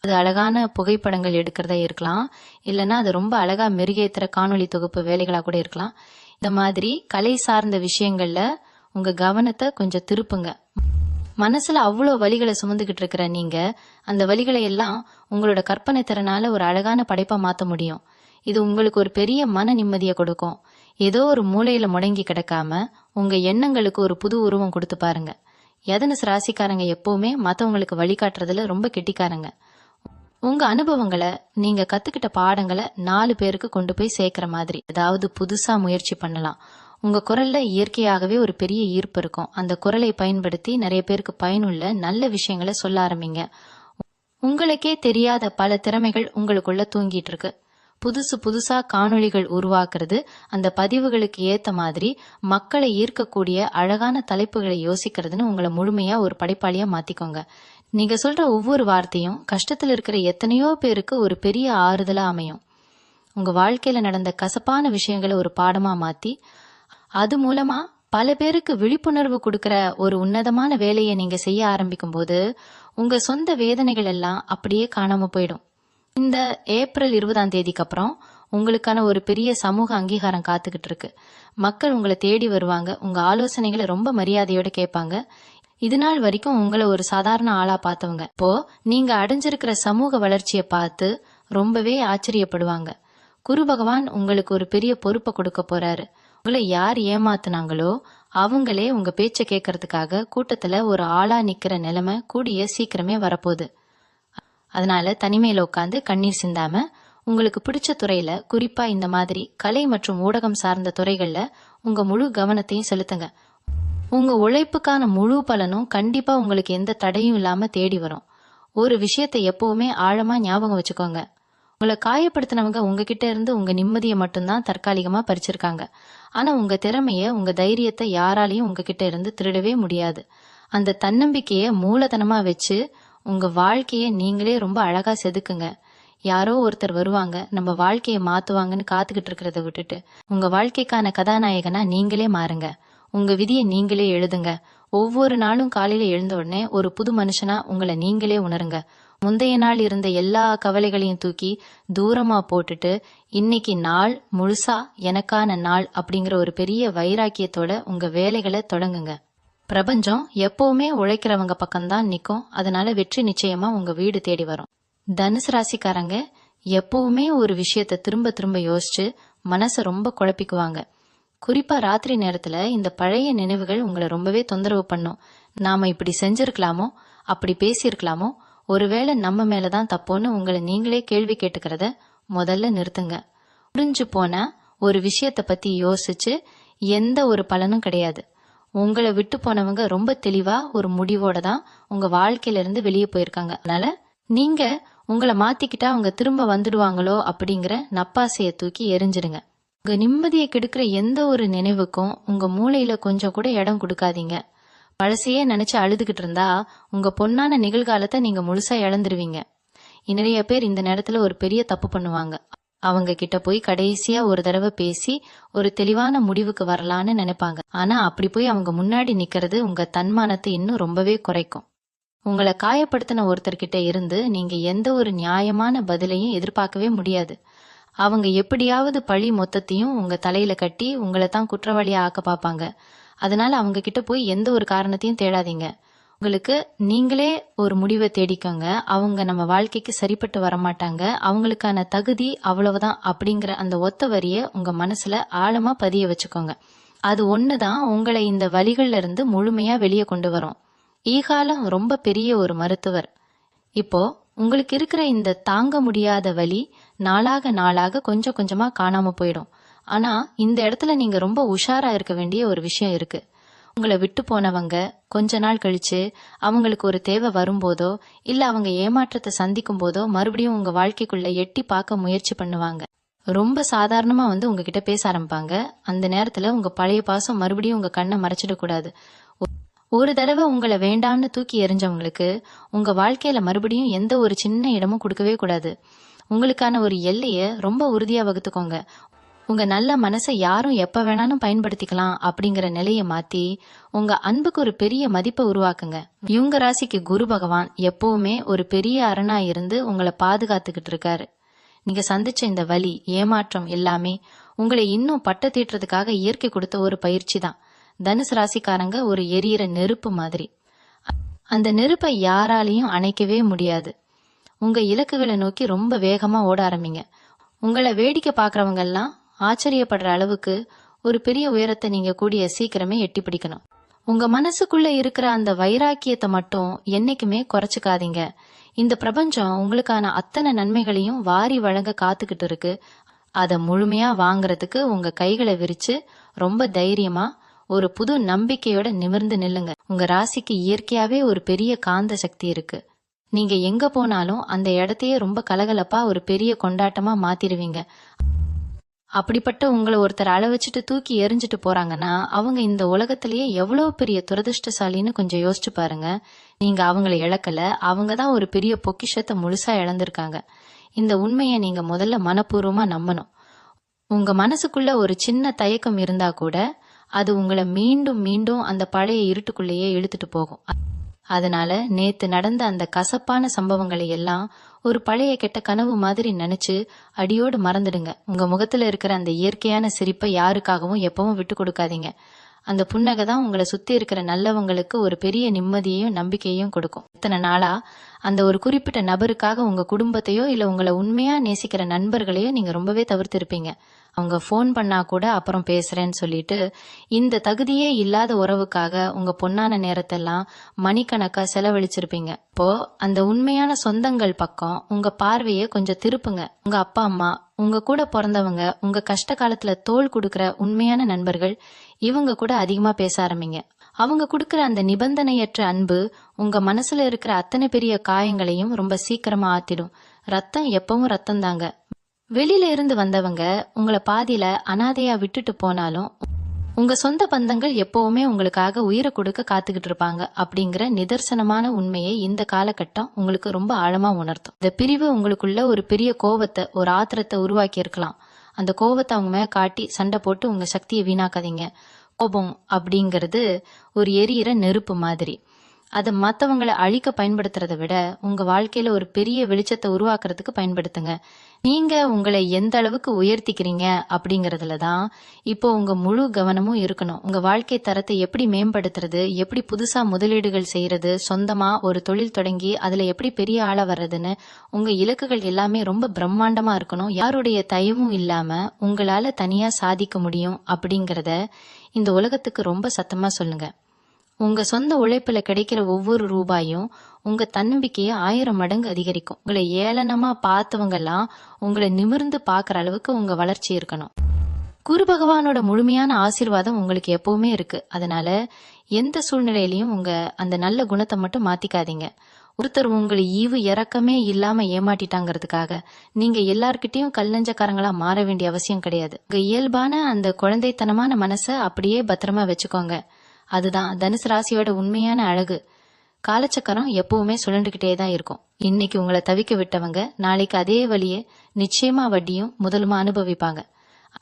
அது அழகான புகைப்படங்கள் எடுக்கிறதா இருக்கலாம், இல்லைன்னா அது ரொம்ப அழகா மெருகேத்துற காணொளி தொகுப்பு வேலைகளா கூட இருக்கலாம். இந்த மாதிரி கலை சார்ந்த விஷயங்கள்ல உங்க கவனத்தை கொஞ்சம் திருப்புங்க. மனசுல அவ்வளோ வலிகளை சுமந்துகிட்டு இருக்கிற நீங்க அந்த வலிகளை எல்லாம் உங்களோட கற்பனை திறனால ஒரு அழகான படைப்பா மாத்த முடியும். இது உங்களுக்கு ஒரு பெரிய மன நிம்மதியை கொடுக்கும். ஏதோ ஒரு மூலையில முடங்கி கிடக்காம உங்க எண்ணங்களுக்கு ஒரு புது உருவம் கொடுத்து பாருங்க. தனுசு ராசிக்காரங்க எப்பவுமே மத்தவங்களுக்கு வழிகாட்டுறதுல ரொம்ப கெட்டிக்காரங்க. உங்க அனுபவங்களை, நீங்க கத்துக்கிட்ட பாடங்களை 4 பேருக்கு கொண்டு போய் சேர்க்கிற மாதிரி ஏதாவது புதுசா முயற்சி பண்ணலாம். உங்க குரல்ல இயற்கையாகவே ஒரு பெரிய ஈர்ப்பு இருக்கும். அந்த குரலை பயன்படுத்தி நிறைய பேருக்கு பயனுள்ள நல்ல விஷயங்களை சொல்ல ஆரம்பிங்க. உங்களுக்கே தெரியாத பல திறமைகள் உங்களுக்குள்ள தூங்கிட்டு இருக்கு. புதுசா காணொளிகள் உருவாக்குறது, அந்த பதிவுகளுக்கு ஏத்த மாதிரி மக்களை ஈர்க்கக்கூடிய அழகான தலைப்புகளை யோசிக்கிறதுன்னு உங்களை முழுமையா ஒரு படைப்பாளியா மாத்திக்கோங்க. நீங்க சொல்ற ஒவ்வொரு வார்த்தையும் கஷ்டத்துல இருக்கிற எத்தனையோ பேருக்கு ஒரு பெரிய ஆறுதலா அமையும். உங்க வாழ்க்கையில நடந்த கசப்பான விஷயங்களை ஒரு பாடமா மாத்தி அது மூலமா பல பேருக்கு விழிப்புணர்வு கொடுக்கிற ஒரு உன்னதமான வேலையை நீங்க செய்ய ஆரம்பிக்கும் போது உங்க சொந்த வேதனைகள் எல்லாம் அப்படியே காணாம போயிடும். இந்த ஏப்ரல் 20ஆம் தேதிக்கு அப்புறம் உங்களுக்கான ஒரு பெரிய சமூக அங்கீகாரம் காத்துக்கிட்டு இருக்கு. மக்கள் உங்களை தேடி வருவாங்க. உங்க ஆலோசனைகளை ரொம்ப மரியாதையோட கேட்பாங்க. இது நாள் வரைக்கும் உங்களை ஒரு சாதாரண ஆளா பார்த்தவங்க இப்போ நீங்க அடைஞ்சிருக்கிற சமூக வளர்ச்சியை பார்த்து ரொம்பவே ஆச்சரியப்படுவாங்க. குரு பகவான் உங்களுக்கு ஒரு பெரிய பொறுப்பை கொடுக்க போறாரு. உங்களை யார் ஏமாத்துனாங்களோ அவங்களே உங்க பேச்ச கேட்கறதுக்காக கூட்டத்துல ஒரு ஆளா நிக்கிற நிலைமை கூடிய சீக்கிரமே வரப்போகுது. அதனால தனிமையில உட்காந்து கண்ணீர் சிந்தாம உங்களுக்கு பிடிச்ச துறையில, குறிப்பா இந்த மாதிரி கலை மற்றும் ஊடகம் சார்ந்த துறைகள்ல உங்க முழு கவனத்தையும் செலுத்துங்க. உங்க உழைப்புக்கான முழு பலனும் கண்டிப்பா உங்களுக்கு எந்த தடையும் இல்லாம தேடி வரும். ஒரு விஷயத்தை எப்பவுமே ஆழமா ஞாபகம் வச்சுக்கோங்க. உங்களை காயப்படுத்தினவங்க உங்ககிட்ட இருந்து உங்க நிம்மதியை மட்டும்தான் தற்காலிகமா பறிச்சிருக்காங்க. ஆனா உங்க திறமைய, உங்க தைரியத்தை யாராலையும் உங்ககிட்ட இருந்து திருடவே முடியாது. அந்த தன்னம்பிக்கைய மூலதனமா வச்சு உங்க வாழ்க்கைய நீங்களே ரொம்ப அழகா செதுக்குங்க. யாரோ ஒருத்தர் வருவாங்க, நம்ம வாழ்க்கையை மாத்துவாங்கன்னு காத்துக்கிட்டு இருக்கிறத விட்டுட்டு உங்க வாழ்க்கைக்கான கதாநாயகனா நீங்களே மாறுங்க. உங்க விதியை நீங்களே எழுதுங்க. ஒவ்வொரு நாளும் காலையில எழுந்த உடனே ஒரு புது மனுஷனா உங்களை நீங்களே உணருங்க. முந்தைய நாள் இருந்த எல்லா கவலைகளையும் தூக்கி தூரமா போட்டுட்டு இன்னைக்கு நாள் முழுசா எனக்கான நாள் அப்படிங்கிற ஒரு பெரிய வைராக்கியத்தோட உங்க வேலைகளை தொடங்குங்க. பிரபஞ்சம் எப்பவுமே உழைக்கிறவங்க பக்கம்தான் நிக்கும். அதனால வெற்றி நிச்சயமா உங்க வீடு தேடி வரும். தனுசு ராசிக்காரங்க எப்பவுமே ஒரு விஷயத்த திரும்ப திரும்ப யோசிச்சு மனசை ரொம்ப குழப்பிக்குவாங்க. குறிப்பா ராத்திரி நேரத்துல இந்த பழைய நினைவுகள் உங்களை ரொம்பவே தொந்தரவு பண்ணும். நாம இப்படி செஞ்சிருக்கலாமோ, அப்படி பேசியிருக்கலாமோ, ஒருவேளை நம்ம மேலதான் தப்போன்னு உங்களை நீங்களே கேள்வி கேட்டுக்கிறத முதல்ல நிறுத்துங்க. முடிஞ்சு போன ஒரு விஷயத்த பத்தி யோசிச்சு எந்த ஒரு பலனும் கிடையாது. உங்களை விட்டு போனவங்க ரொம்ப தெளிவா ஒரு முடிவோட தான் உங்க வாழ்க்கையில இருந்து வெளியே போயிருக்காங்க. அதனால நீங்க உங்களை மாத்திக்கிட்டா அவங்க திரும்ப வந்துடுவாங்களோ அப்படிங்கிற நப்பாசைய தூக்கி எரிஞ்சிடுங்க. உங்க நிம்மதியை கெடுக்கிற எந்த ஒரு நினைவுக்கும் உங்க மூளையில கொஞ்சம் கூட இடம் கொடுக்காதீங்க. பழசையே நினைச்சு அழுதுகிட்டு இருந்தா உங்க பொன்னான நிகழ்காலத்தை நீங்க முழுசா இழந்துருவீங்க. நிறைய பேர் இந்த நேரத்துல ஒரு பெரிய தப்பு பண்ணுவாங்க. அவங்க கிட்ட போய் கடைசியா ஒரு தடவை பேசி ஒரு தெளிவான முடிவுக்கு வரலான்னு நினைப்பாங்க. ஆனா அப்படி போய் அவங்க முன்னாடி நிக்கிறது உங்க தன்மானத்தை இன்னும் ரொம்பவே குறைக்கும். உங்களை காயப்படுத்தின ஒருத்தர்கிட்ட இருந்து நீங்க எந்த ஒரு நியாயமான பதிலையும் எதிர்பார்க்கவே முடியாது. அவங்க எப்படியாவது பழி மொத்தத்தையும் உங்க தலையில கட்டி உங்களை தான் குற்றவாளியா ஆக்க பார்ப்பாங்க. அதனால அவங்க கிட்ட போய் எந்த ஒரு காரணத்தையும் தேடாதீங்க. உங்களுக்கு நீங்களே ஒரு முடிவை தேடிக்கோங்க. அவங்க நம்ம வாழ்க்கைக்கு சரிப்பட்டு வரமாட்டாங்க, அவங்களுக்கான தகுதி அவ்வளவுதான் அப்படிங்கிற அந்த ஒத்த வரிய உங்க மனசுல ஆழமா பதிய வச்சுக்கோங்க. அது ஒண்ணுதான் உங்களை இந்த வலிகள்ல இருந்து முழுமையா வெளியே கொண்டு வரும். ஈகாலம் ரொம்ப பெரிய ஒரு மருத்துவர். இப்போ உங்களுக்கு இருக்கிற இந்த தாங்க முடியாத வலி நாளாக நாளாக கொஞ்சம் கொஞ்சமா காணாம போயிடும். ஆனா இந்த இடத்துல நீங்க ரொம்ப உஷாரா இருக்க வேண்டிய ஒரு விஷயம் இருக்கு. உங்களை விட்டு போனவங்க கொஞ்ச நாள் கழிச்சு அவங்களுக்கு ஒரு தேவை வரும்போதோ இல்ல அவங்க ஏமாற்றத்தை சந்திக்கும் போதோ மறுபடியும் உங்க வாழ்க்கைக்குள்ள எட்டி பார்க்க முயற்சி பண்ணுவாங்க. ரொம்ப சாதாரணமா உங்ககிட்ட பேச ஆரம்பிப்பாங்க. அந்த நேரத்துல உங்க பழைய பாசம் மறுபடியும் உங்க கண்ணை மறைச்சிடக்கூடாது. ஒரு தடவை உங்களை வேண்டான்னு தூக்கி எறிஞ்சவங்களுக்கு உங்க வாழ்க்கையில மறுபடியும் எந்த ஒரு சின்ன இடமும் கொடுக்கவே கூடாது. உங்களுக்கான ஒரு எல்லைய ரொம்ப உறுதியா வகுத்துக்கோங்க. உங்க நல்ல மனசை யாரும் எப்ப வேணாலும் பயன்படுத்திக்கலாம் அப்படிங்கிற நிலையை மாத்தி உங்க அன்புக்கு ஒரு பெரிய மதிப்பை உருவாக்குங்க. இவங்க ராசிக்கு குரு பகவான் எப்பவுமே ஒரு பெரிய அரணா இருந்து உங்களை பாதுகாத்துக்கிட்டு இருக்காரு. நீங்க சந்திச்ச இந்த வலி ஏமாற்றம் எல்லாமே உங்களை இன்னும் பட்ட தீட்டுறதுக்காக இயற்கை கொடுத்த ஒரு பயிற்சி தான். தனுசு ராசிக்காரங்க ஒரு எரியிற நெருப்பு மாதிரி. அந்த நெருப்பை யாராலையும் அணைக்கவே முடியாது. உங்க இலக்குகளை நோக்கி ரொம்ப வேகமா ஓட ஆரம்பிங்க. உங்களை வேடிக்கை பாக்குறவங்க எல்லாம் ஆச்சரியப்படுற அளவுக்கு ஒரு பெரிய உயரத்தை நீங்க கூடிய சீக்கிரமே எட்டி பிடிக்கணும். உங்க மனசுக்குள்ள இருக்கிற அந்த வைராக்கியத்தை மட்டும் என்னைக்குமே குறைச்சுக்காதீங்க. இந்த பிரபஞ்சம் உங்களுக்கான அத்தனை நன்மைகளையும் வாரி வழங்க காத்துக்கிட்டு இருக்கு. அதை முழுமையா வாங்குறதுக்கு உங்க கைகளை விரிச்சு ரொம்ப தைரியமா ஒரு புது நம்பிக்கையோட நிமிர்ந்து நில்லுங்க. உங்க ராசிக்கு இயற்கையாவே ஒரு பெரிய காந்த சக்தி இருக்கு. நீங்க எங்க போனாலும் அந்த இடத்தையே ரொம்ப கலகலப்பா ஒரு பெரிய கொண்டாட்டமா மாத்திடுவீங்க. அப்படிப்பட்ட உங்களை ஒருத்தர் அளவச்சிட்டு தூக்கி எரிஞ்சிட்டு போறாங்கன்னா அவங்க இந்த உலகத்திலேயே எவ்வளவு பெரிய துரதிருஷ்டசாலின்னு கொஞ்சம் யோசிச்சு பாருங்க. நீங்க அவங்களை இழக்கல, அவங்கதான் ஒரு பெரிய பொக்கிஷத்தை முழுசா இழந்திருக்காங்க. இந்த உண்மையை நீங்க முதல்ல மனப்பூர்வமா நம்பணும். உங்க மனசுக்குள்ள ஒரு சின்ன தயக்கம் இருந்தா கூட அது உங்களை மீண்டும் மீண்டும் அந்த பழைய இருட்டுக்குள்ளேயே இழுத்துட்டு போகும். அதனால நேத்து நடந்த அந்த கசப்பான சம்பவங்களை எல்லாம் ஒரு பழைய கெட்ட கனவு மாதிரி நினைச்சு அடியோடு மறந்துடுங்க. உங்க முகத்துல இருக்கிற அந்த இயற்கையான சிரிப்பை யாருக்காகவும் எப்பவும் விட்டு கொடுக்காதீங்க. அந்த புன்னகை தான் உங்களை சுத்தி இருக்கிற நல்லவங்களுக்கு ஒரு பெரிய நிம்மதியையும் நம்பிக்கையையும் கொடுக்கும். இத்தனை நாளா அந்த ஒரு குறிப்பிட்ட நபருக்காக உங்க குடும்பத்தையோ இல்ல உங்களை உண்மையா நேசிக்கிற நண்பர்களையோ நீங்க ரொம்பவே தவிர்த்து இருப்பீங்க. அவங்க போன் பண்ணா கூட அப்புறம் பேசுறேன்னு சொல்லிட்டு இந்த தகுதியே இல்லாத உறவுக்காக உங்க பொன்னான நேரத்தெல்லாம் மணிக்கணக்கா செலவழிச்சிருப்பீங்க. இப்போ அந்த உண்மையான சொந்தங்கள் பக்கம் உங்க பார்வையை கொஞ்சம் திருப்புங்க. உங்க அப்பா அம்மா, உங்க கூட பிறந்தவங்க, உங்க கஷ்ட காலத்துல தோள் கொடுக்கிற உண்மையான நண்பர்கள், இவங்க கூட அதிகமா பேச ஆரம்பிங்க. அவங்க கொடுக்கிற அந்த நிபந்தனையற்ற அன்பு உங்க மனசுல இருக்கிற அத்தனை பெரிய காயங்களையும் ரொம்ப சீக்கிரமா ஆத்திடும். ரத்தம் எப்பவும் ரத்தம் தாங்க. வெளியில இருந்து வந்தவங்க உங்களை பாதியில அனாதையா விட்டுட்டு போனாலும் உங்க சொந்த பந்தங்கள் எப்பவுமே உங்களுக்காக உயிரை கொடுக்க காத்துக்கிட்டு இருப்பாங்க அப்படிங்கிற நிதர்சனமான உண்மையை இந்த காலகட்டம் உங்களுக்கு ரொம்ப ஆழமா உணர்த்தும். இந்த பிரிவு உங்களுக்குள்ள ஒரு பெரிய கோபத்தை, ஒரு ஆத்திரத்தை உருவாக்கி இருக்கலாம். அந்த கோபத்தை அவங்க மேல காட்டி சண்டை போட்டு உங்க சக்தியை வீணாக்காதீங்க. கோபம் அப்படிங்கிறது ஒரு எரியிற நெருப்பு மாதிரி. அதை மத்தவங்களை அழிக்க பயன்படுத்துறதை விட உங்க வாழ்க்கையில ஒரு பெரிய வெளிச்சத்தை உருவாக்குறதுக்கு பயன்படுத்துங்க. நீங்க உங்களை எந்த அளவுக்கு உயர்த்திக்கிறீங்க அப்படிங்கறதுல தான் இப்போ உங்க முழு கவனமும் இருக்கணும். உங்க வாழ்க்கை தரத்தை எப்படி மேம்படுத்துறது, எப்படி புதுசா முதலீடுகள் செய்யறது, சொந்தமா ஒரு தொழில் தொடங்கி அதுல எப்படி பெரிய ஆளா வர்றதுன்னு உங்க இலக்குகள் எல்லாமே ரொம்ப பிரம்மாண்டமா இருக்கணும். யாருடைய தயவும் இல்லாம உங்களால தனியா சாதிக்க முடியும் அப்படிங்கறத இந்த உலகத்துக்கு ரொம்ப சத்தமா சொல்லுங்க. உங்க சொந்த உழைப்புல கிடைக்கிற ஒவ்வொரு ரூபாயும் உங்க தன்னம்பிக்கையை 1000 மடங்கு அதிகரிக்கும். உங்களை ஏளனமா பார்த்தவங்க எல்லாம் உங்களை நிமிர்ந்து பாக்குற அளவுக்கு உங்க வளர்ச்சி இருக்கணும். குரு பகவானோட முழுமையான ஆசீர்வாதம் உங்களுக்கு எப்பவுமே இருக்கு. அதனால எந்த சூழ்நிலையிலயும் உங்க அந்த நல்ல குணத்தை மட்டும் மாத்திக்காதீங்க. ஒருத்தர் உங்களை ஈவு இறக்கமே இல்லாம ஏமாட்டிட்டாங்கிறதுக்காக நீங்க எல்லார்கிட்டயும் கல்லஞ்சக்காரங்களா மாற வேண்டிய அவசியம் கிடையாது. உங்க இயல்பான அந்த குழந்தைத்தனமான மனசை அப்படியே பத்திரமா வச்சுக்கோங்க. அதுதான் தனுசு ராசியோட உண்மையான அழகு. காலச்சக்கரம் எப்பவுமே சுழண்டுகிட்டே தான் இருக்கும். இன்னைக்கு உங்களை தவிக்க விட்டவங்க நாளைக்கு அதே வழியே நிச்சயமா வட்டியும் முதலுமா அனுபவிப்பாங்க.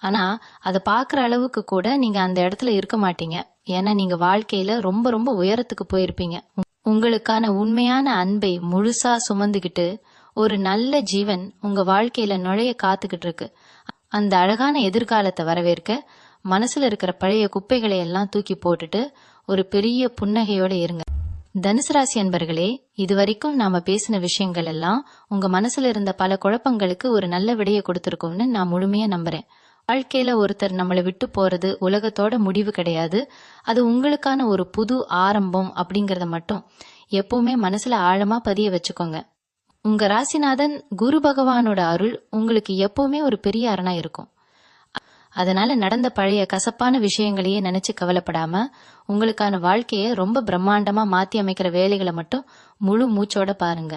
ஆனா அதை பாக்குற அளவுக்கு கூட நீங்க அந்த இடத்துல இருக்க மாட்டீங்க. ஏன்னா நீங்க வாழ்க்கையில ரொம்ப ரொம்ப உயரத்துக்கு போயிருப்பீங்க. உங்களுக்கான உண்மையான அன்பை முழுசா சுமந்துகிட்டு ஒரு நல்ல ஜீவன் உங்க வாழ்க்கையில நுழைய காத்துக்கிட்டு இருக்கு. அந்த அழகான எதிர்காலத்தை வரவேற்க மனசுல இருக்கிற பழைய குப்பைகளை எல்லாம் தூக்கி போட்டுட்டு ஒரு பெரிய புன்னகையோட இருங்க. தனுசு ராசி அன்பர்களே, இதுவரைக்கும் நாம பேசின விஷயங்கள் எல்லாம் உங்க மனசுல இருந்த பல குழப்பங்களுக்கு ஒரு நல்ல விடையை கொடுத்திருக்கோம்னு நான் முழுமையா நம்புறேன். வாழ்க்கையில ஒருத்தர் நம்மளை விட்டு போறது உலகத்தோட முடிவு கிடையாது. அது உங்களுக்கான ஒரு புது ஆரம்பம் அப்படிங்கறத மட்டும் எப்பவுமே மனசுல ஆழமா பதிய வச்சுக்கோங்க. உங்க ராசிநாதன் குரு பகவானோட அருள் உங்களுக்கு எப்பவுமே ஒரு பெரிய அரணா இருக்கும். அதனால நடந்த பழைய கசப்பான விஷயங்களையே நினைச்சு கவலைப்படாம உங்களுக்கான வாழ்க்கைய ரொம்ப பிரம்மாண்டமா மாத்தி அமைக்கிற வேலைகளை மட்டும் முழு மூச்சோட பாருங்க.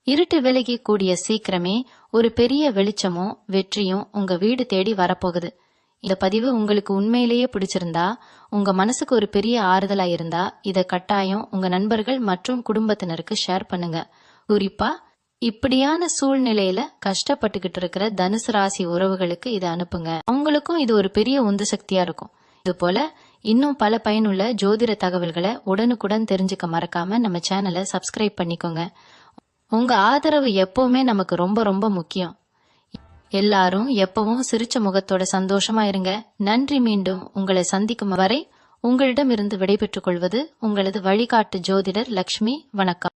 இருட்டு விலகி கூடிய சீக்கிரமே ஒரு பெரிய வெளிச்சமும் வெற்றியும் உங்க வீடு தேடி வரப்போகுது. இந்த பதிவு உங்களுக்கு உண்மையிலேயே பிடிச்சிருந்தா, உங்க மனசுக்கு ஒரு பெரிய ஆறுதலா இருந்தா இத கட்டாயம் உங்க நண்பர்கள் மற்றும் குடும்பத்தினருக்கு ஷேர் பண்ணுங்க. குறிப்பா இப்படியான சூழ்நிலையில கஷ்டப்பட்டுக்கிட்டு இருக்கிற தனுசு ராசி உறவுகளுக்கு இதை அனுப்புங்க. அவங்களுக்கும் இது ஒரு பெரிய உந்து சக்தியா இருக்கும். இது போல இன்னும் பல பயனுள்ள ஜோதிட தகவல்களை உடனுக்குடன் தெரிஞ்சுக்க மறக்காம நம்ம சேனலை சப்ஸ்கிரைப் பண்ணிக்கோங்க. உங்க ஆதரவு எப்பவுமே நமக்கு ரொம்ப ரொம்ப முக்கியம். எல்லாரும் எப்பவும் சிரிச்ச முகத்தோட சந்தோஷமா இருங்க. நன்றி. மீண்டும் உங்களை சந்திக்கும் வரை உங்களிடம் இருந்து விடைபெற்றுக் கொள்வது உங்களது வழிகாட்டு ஜோதிடர் லக்ஷ்மி. வணக்கம்.